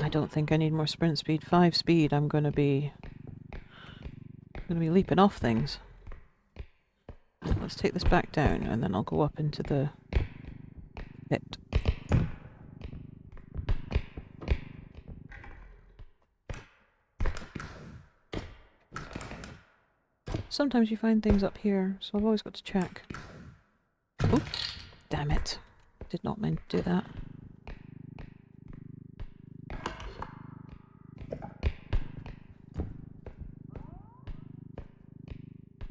I don't think I need more sprint speed. 5 speed, I'm gonna be leaping off things. Let's take this back down and then I'll go up into the pit. Sometimes you find things up here, so I've always got to check. Oh, damn it. Did not mean to do that.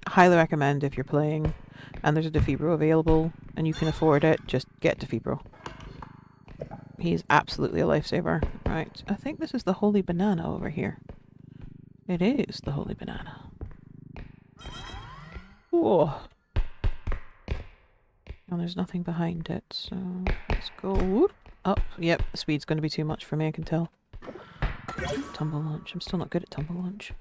Highly recommend if you're playing and there's a DeFibro available and you can afford it, just get DeFibro. He's absolutely a lifesaver. Right, I think this is the Holy Banana over here. It is the Holy Banana. Whoa. And there's nothing behind it, so let's go up. Yep, the speed's going to be too much for me, I can tell. Tumble launch. I'm still not good at tumble launch.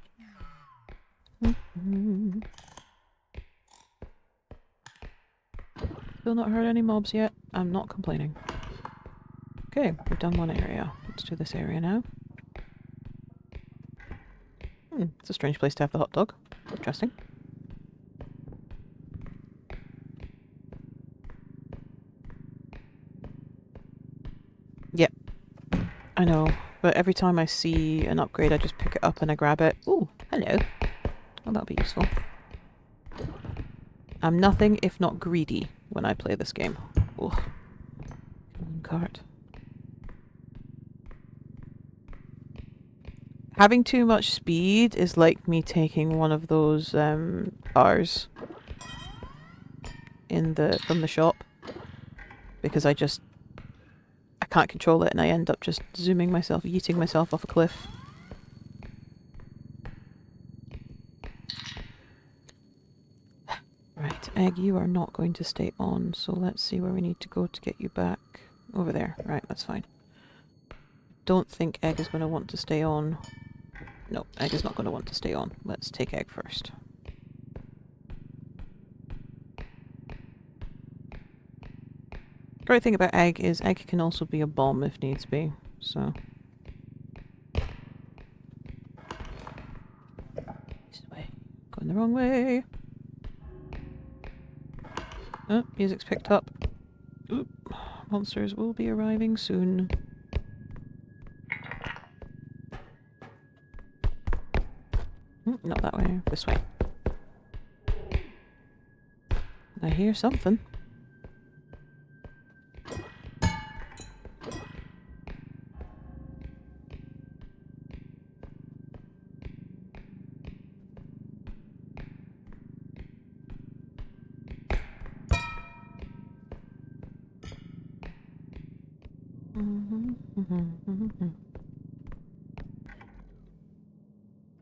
Still not heard any mobs yet. I'm not complaining. Okay, we've done one area. Let's do this area now. It's a strange place to have the hot dog. Interesting. Yep. I know, but every time I see an upgrade, I just pick it up and I grab it. Ooh, hello. Well, that'll be useful. I'm nothing if not greedy when I play this game. Ooh. Cart. Having too much speed is like me taking one of those R's from the shop, because I can't control it and I end up just zooming myself, yeeting myself off a cliff. Right, Egg, you are not going to stay on, so let's see where we need to go to get you back. Over there. Right, that's fine. Don't think Egg is going to want to stay on. No, Egg is not going to want to stay on. Let's take Egg first. Great thing about Egg is Egg can also be a bomb if needs be, so... This way. Going the wrong way. Oh, music's picked up. Oop. Monsters will be arriving soon. Not that way, this way. I hear something.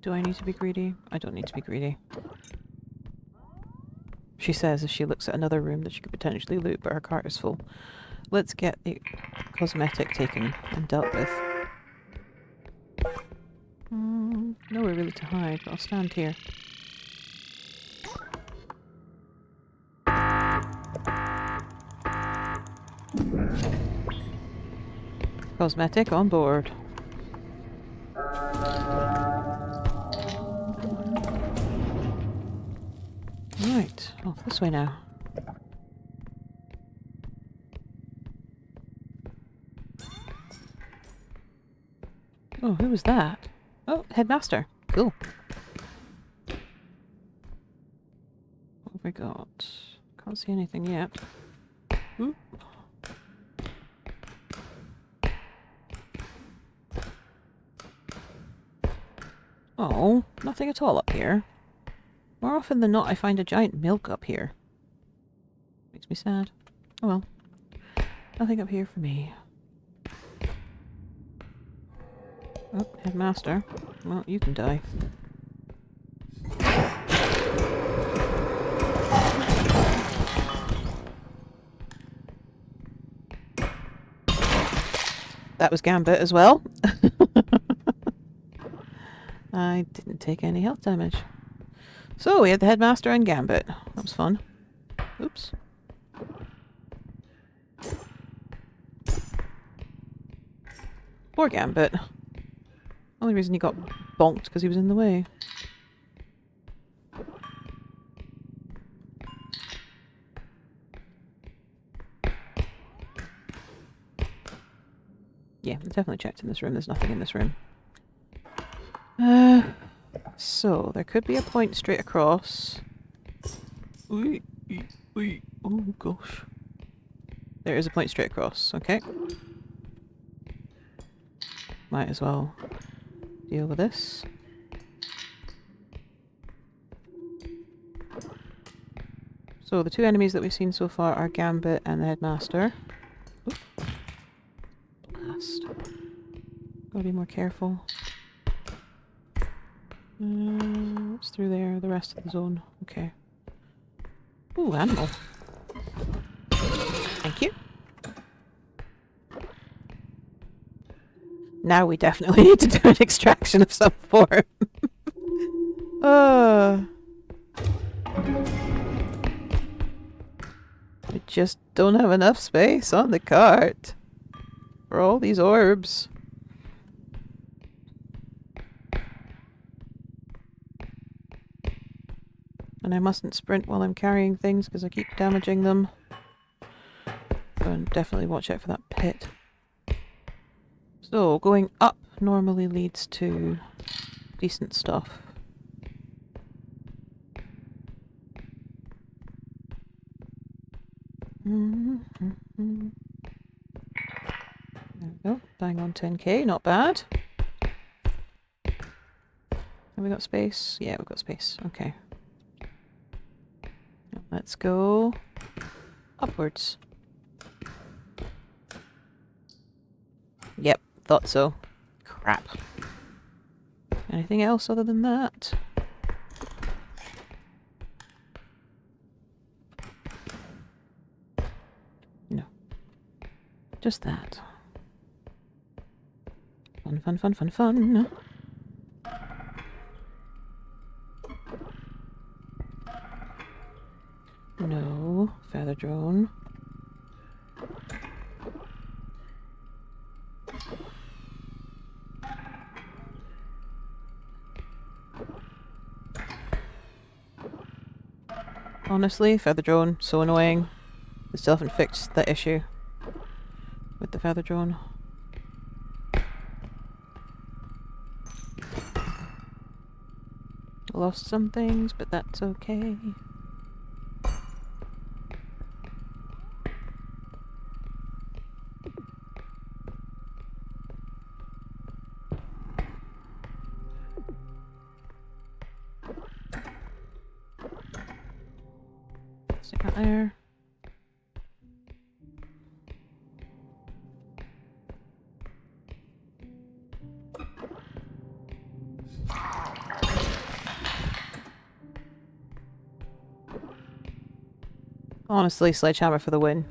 Do I need to be greedy? I don't need to be greedy. She says as she looks at another room that she could potentially loot, but her cart is full. Let's get the cosmetic taken and dealt with. Nowhere really to hide, but I'll stand here. Cosmetic on board. Right, off this way now. Oh, who was that? Oh, Headmaster. Cool. What have we got? Can't see anything yet. Ooh. Oh, nothing at all up here. More often than not, I find a giant milk up here. Makes me sad. Oh well. Nothing up here for me. Oh, headmaster. Well, you can die. That was Gambit as well. I didn't take any health damage. So we had the headmaster and Gambit. That was fun. Oops. Poor Gambit. Only reason he got bonked because he was in the way. Yeah, I definitely checked in this room. There's nothing in this room. So, there could be a point straight across. Oh gosh. There is a point straight across, okay. Might as well deal with this. So, the two enemies that we've seen so far are Gambit and the Headmaster. Oop. Blast. Gotta be more careful. What's through there? The rest of the zone. Okay. Ooh, animal. Thank you. Now we definitely need to do an extraction of some form. We just don't have enough space on the cart for all these orbs. And I mustn't sprint while I'm carrying things because I keep damaging them. And definitely watch out for that pit. So, going up normally leads to decent stuff. There we go. Bang on 10k, not bad. Have we got space? Yeah, we've got space. Okay. Let's go upwards. Yep, thought so. Crap. Anything else other than that? No. Just that. Fun, fun, fun, fun, fun. No. Feather drone. Honestly, feather drone, so annoying. They still haven't fixed that issue with the feather drone. Lost some things, but that's okay. Stick that there. Honestly, sledgehammer for the win.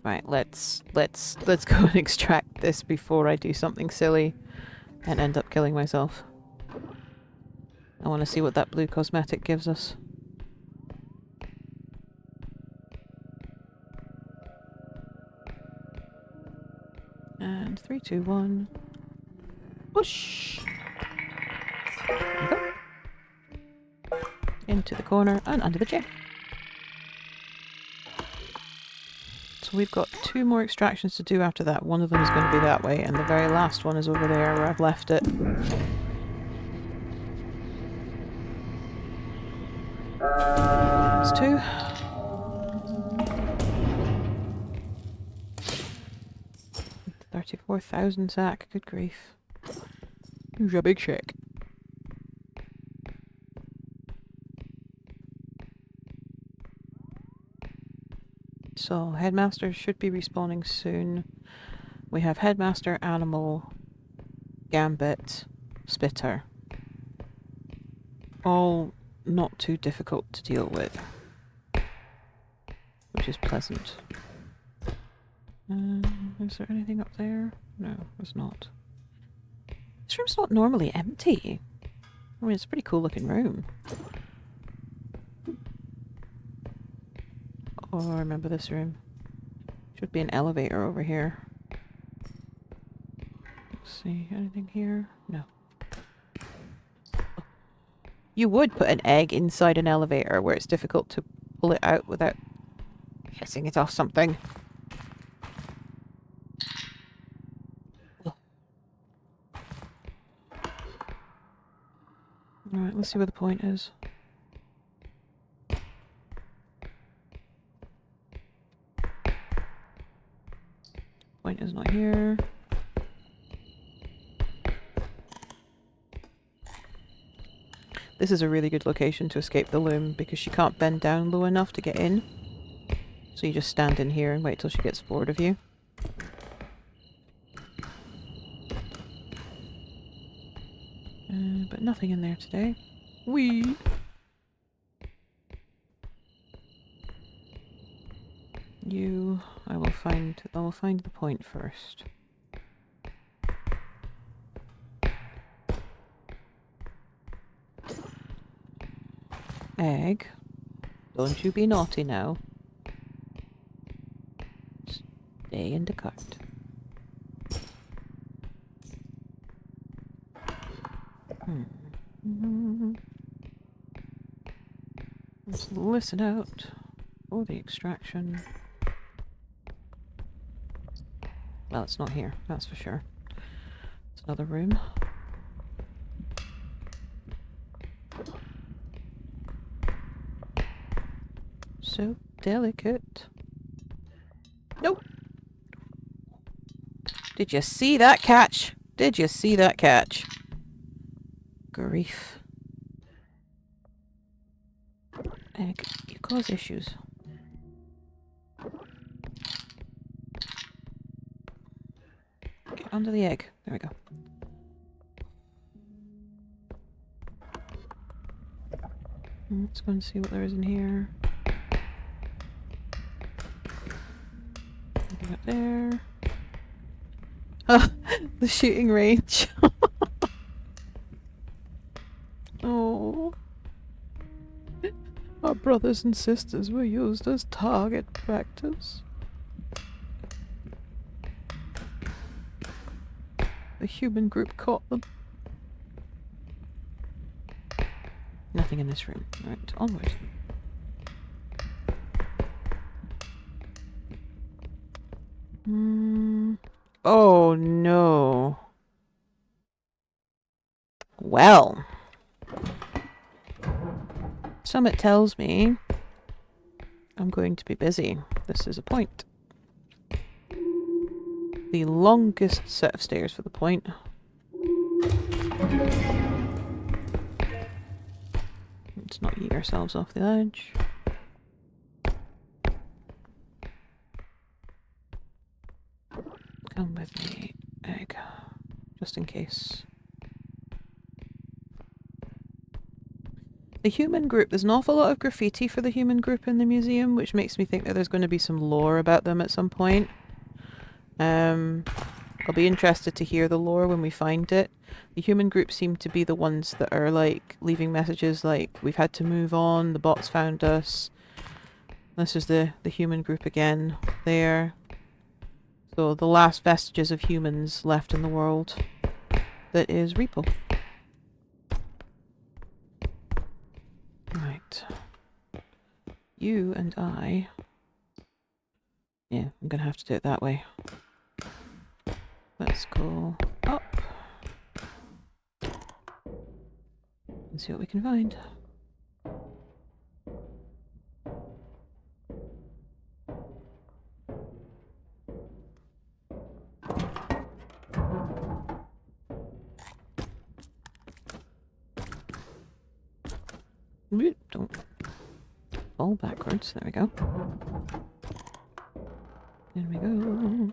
Right, let's go and extract this before I do something silly and end up killing myself. I want to see what that blue cosmetic gives us. And 3, 2, 1. Whoosh! There we go. Into the corner and under the chair. So we've got 2 more extractions to do after that. One of them is going to be that way, and the very last one is over there where I've left it. That's 2. $34,000 sack. Good grief. Here's a big shack. So, Headmaster should be respawning soon. We have Headmaster, Animal, Gambit, Spitter. All not too difficult to deal with, which is pleasant. Is there anything up there? No, there's not. This room's not normally empty. I mean, it's a pretty cool looking room. Oh, I remember this room. Should be an elevator over here. Let's see, anything here? No. You would put an egg inside an elevator where it's difficult to pull it out without hitting it off something. Alright, let's see where the point is. Point is not here. This is a really good location to escape the loom because she can't bend down low enough to get in. So you just stand in here and wait till she gets bored of you. But nothing in there today. Whee! I will find the point first. Egg. Don't you be naughty now. Stay in the cart. Let's listen out for the extraction. Well, it's not here, that's for sure. It's another room. So delicate. Nope. Did you see that catch? Did you see that catch? Grief. Egg, you cause issues. Get under the egg. There we go. Let's go and see what there is in here. Nothing up there. Oh, the shooting range. Oh. Our brothers and sisters were used as target practice. The human group caught them. Nothing in this room. Right, onward. Oh no. Well. Summit tells me I'm going to be busy. This is a point. The longest set of stairs for the point. Let's not eat ourselves off the edge. Come with me, egg. Just in case. The human group. There's an awful lot of graffiti for the human group in the museum, which makes me think that there's going to be some lore about them at some point. I'll be interested to hear the lore when we find it. The human group seem to be the ones that are like leaving messages like, we've had to move on, the bots found us. This is the human group again there. So the last vestiges of humans left in the world. That is R.E.P.O. Right. You and I... Yeah, I'm gonna have to do it that way. Let's go up. And see what we can find. Don't fall backwards. There we go. There we go.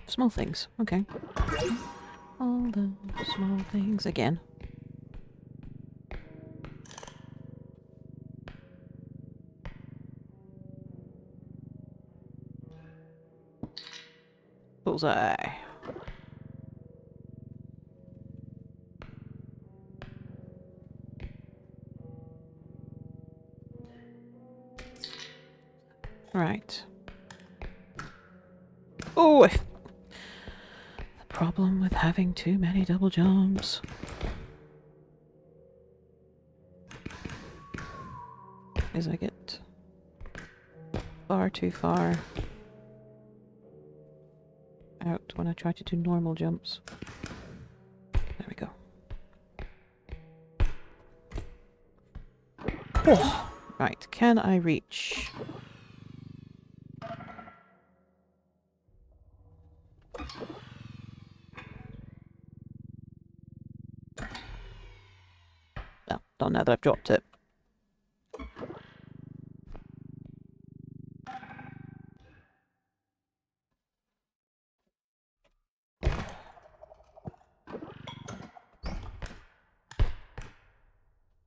Small things. Okay. All the small things again. Bullseye. Right. Oh, the problem with having too many double jumps. Is I get far too far out when I try to do normal jumps. There we go. Oh. Right, can I reach? Well, not now that I've dropped it.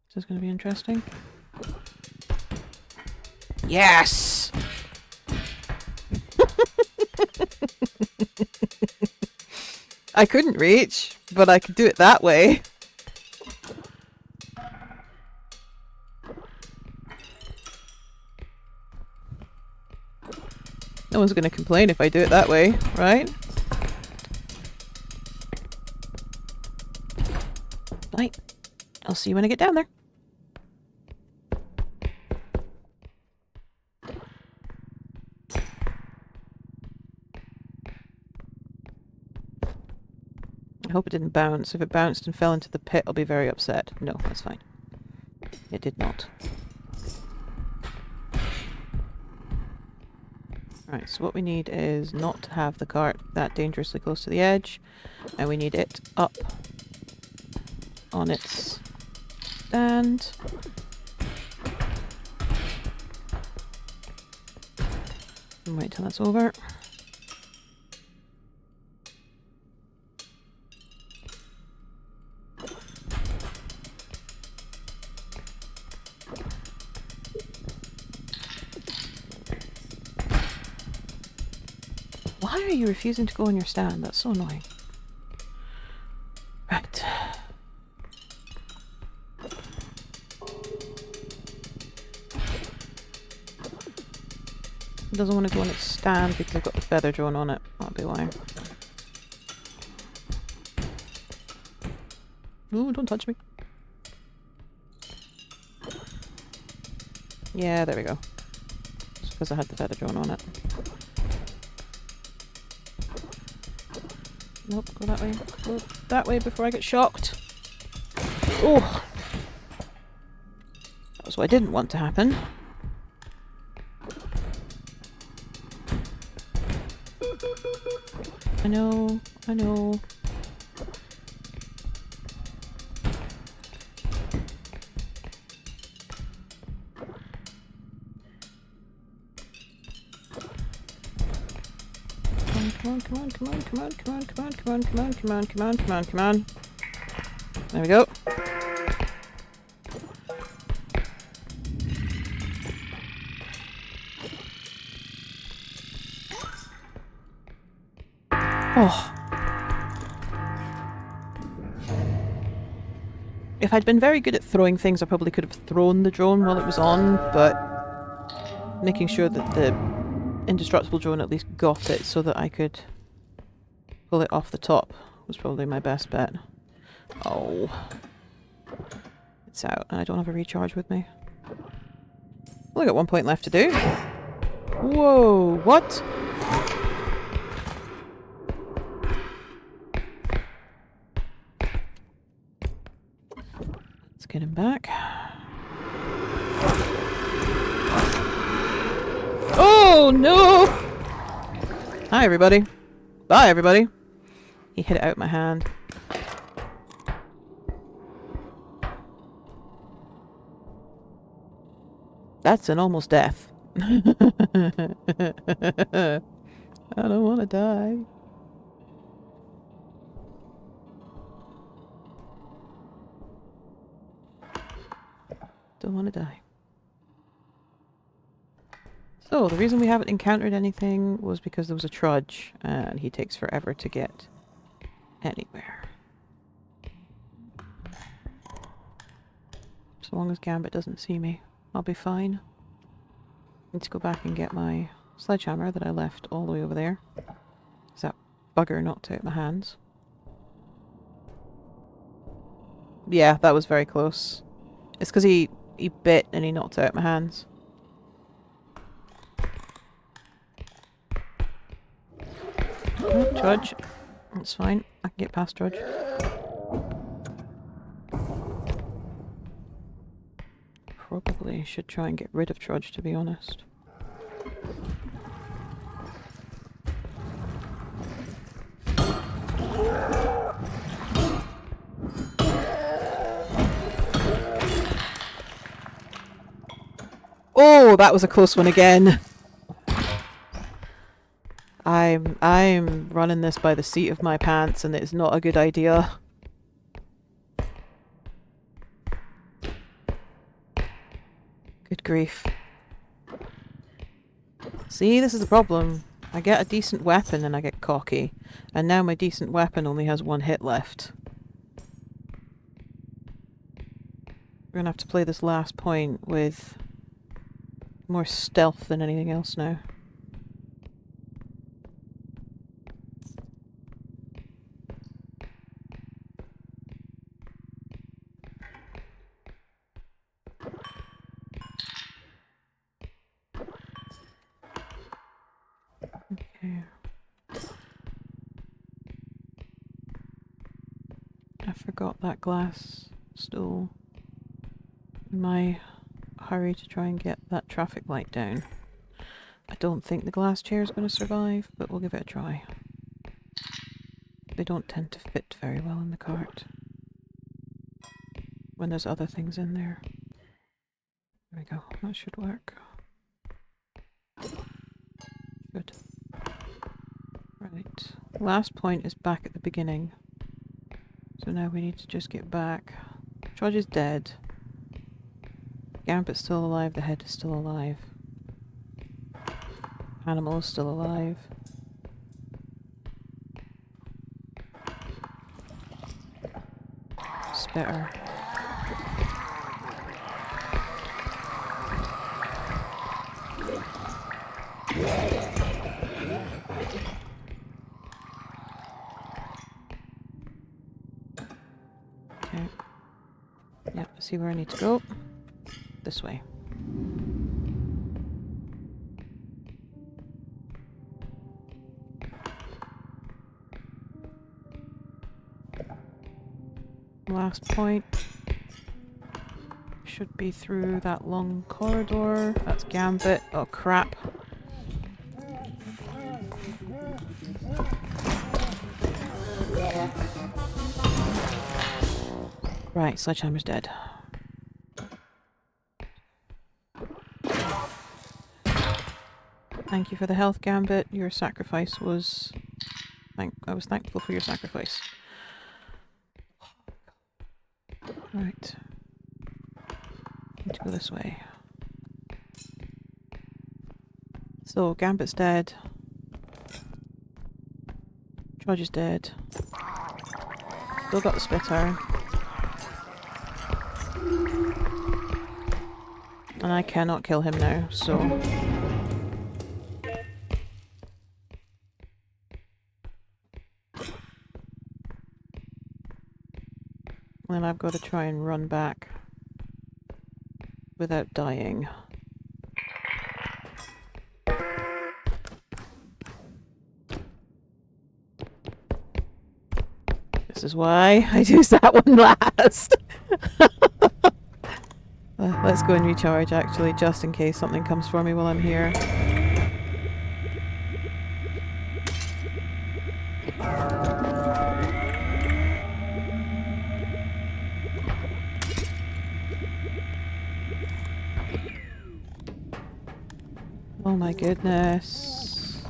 This is going to be interesting. Yes! I couldn't reach, but I could do it that way. No one's going to complain if I do it that way, right? Right. I'll see you when I get down there. I hope it didn't bounce. If it bounced and fell into the pit, I'll be very upset. No, that's fine. It did not. Right, so what we need is not to have the cart that dangerously close to the edge, and we need it up on its stand. And wait till that's over. Why are you refusing to go on your stand? That's so annoying. Right. It doesn't want to go on its stand because I've got the feather drone on it. That'll be why. Ooh, don't touch me. Yeah, there we go. It's because I had the feather drone on it. Nope, go that way. Go that way before I get shocked. Oh! That was what I didn't want to happen. I know, I know. Come on, come on, come on, come on, come on, come on, come on, come on, come on, come on, come on, come on. There we go. Oh. If I'd been very good at throwing things, I probably could have thrown the drone while it was on, but making sure that the indestructible drone at least got it so that I could pull it off the top was probably my best bet. Oh. It's out, and I don't have a recharge with me. Only got 1 point left to do. Whoa, what? Let's get him back. Oh no! Hi everybody. Bye everybody. He hit it out my hand. That's an almost death. I don't want to die. Don't want to die. So, the reason we haven't encountered anything was because there was a trudge, and he takes forever to get anywhere. So long as Gambit doesn't see me, I'll be fine. Need to go back and get my sledgehammer that I left all the way over there. Is that bugger knocked out my hands? Yeah, that was very close. It's because he bit and he knocked out my hands. Oh, Trudge. That's fine. I can get past Trudge. Probably should try and get rid of Trudge, to be honest. Oh, that was a close one again. I'm running this by the seat of my pants, and it's not a good idea. Good grief. See, this is the problem. I get a decent weapon and I get cocky. And now my decent weapon only has 1 hit left. We're gonna have to play this last point with more stealth than anything else now. Okay. I forgot that glass stool in my hurry to try and get that traffic light down. I don't think the glass chair is going to survive, but we'll give it a try. They don't tend to fit very well in the cart when there's other things in there. There we go. That should work. Good. Right. Last point is back at the beginning. So now we need to just get back. Trudge is dead. Gambit's still alive. The head is still alive. Animal is still alive. Spitter. Okay. Yep, see where I need to go. This way. Last point should be through that long corridor. That's Gambit. Oh crap. Right, Sledgehammer's dead. Thank you for the health, Gambit. Your sacrifice was... I was thankful for your sacrifice. Right. Need to go this way. So, Gambit's dead. Trudge is dead. Still got the spitter. And I cannot kill him now, so... Then I've got to try and run back without dying. This is why I used that one last. Let's go and recharge actually, just in case something comes for me while I'm here. Oh my goodness.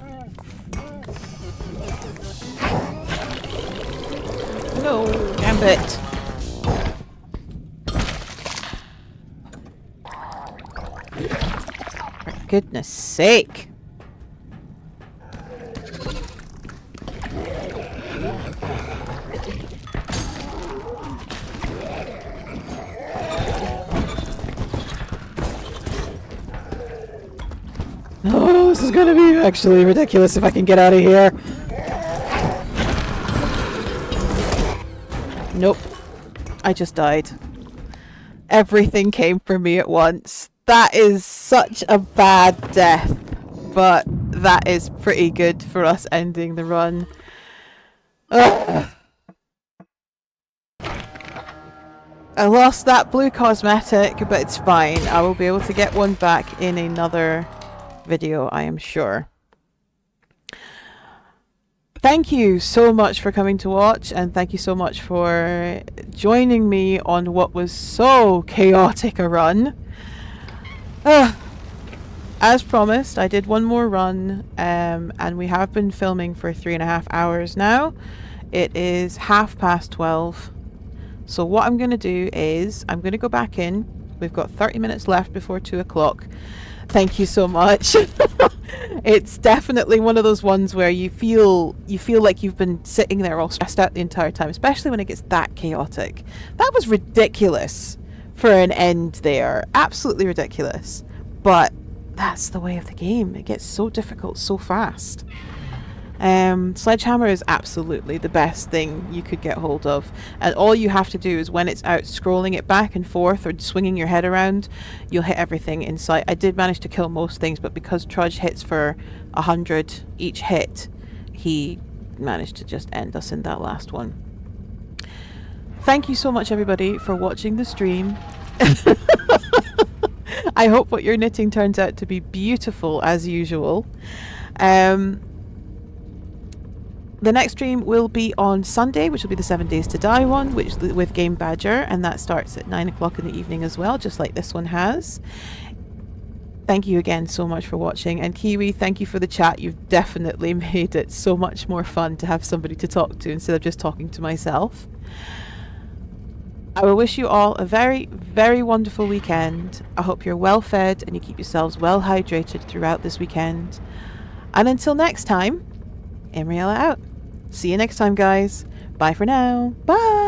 No, gambit. For goodness sake. Oh, this is gonna be actually ridiculous if I can get out of here. Nope. I just died. Everything came for me at once. That is such a bad death, but that is pretty good for us ending the run. Ugh. I lost that blue cosmetic, but it's fine. I will be able to get one back in another video, I am sure. Thank you so much for coming to watch, and thank you so much for joining me on what was so chaotic a run. As promised, I did one more run, and we have been filming for 3.5 hours now. It is 12:30. So what I'm going to do is I'm going to go back in. We've got 30 minutes left before 2 o'clock. Thank you so much. It's definitely one of those ones where you feel like you've been sitting there all stressed out the entire time, especially when it gets that chaotic. That was ridiculous for an end there. Absolutely ridiculous. But that's the way of the game. It gets so difficult so fast. Sledgehammer is absolutely the best thing you could get hold of, and all you have to do is when it's out scrolling it back and forth or swinging your head around, you'll hit everything in sight. I did manage to kill most things, but because Trudge hits for 100 each hit, he managed to just end us in that last one. Thank you so much everybody for watching the stream. I hope what you're knitting turns out to be beautiful as usual. The next stream will be on Sunday, which will be the 7 Days to Die one, with Game Badger, and that starts at 9 o'clock in the evening as well, just like this one has. Thank you again so much for watching, and Kiwi, thank you for the chat. You've definitely made it so much more fun to have somebody to talk to instead of just talking to myself. I will wish you all a very, very wonderful weekend. I hope you're well fed and you keep yourselves well hydrated throughout this weekend. And until next time, Imriella out. See you next time, guys. Bye for now. Bye.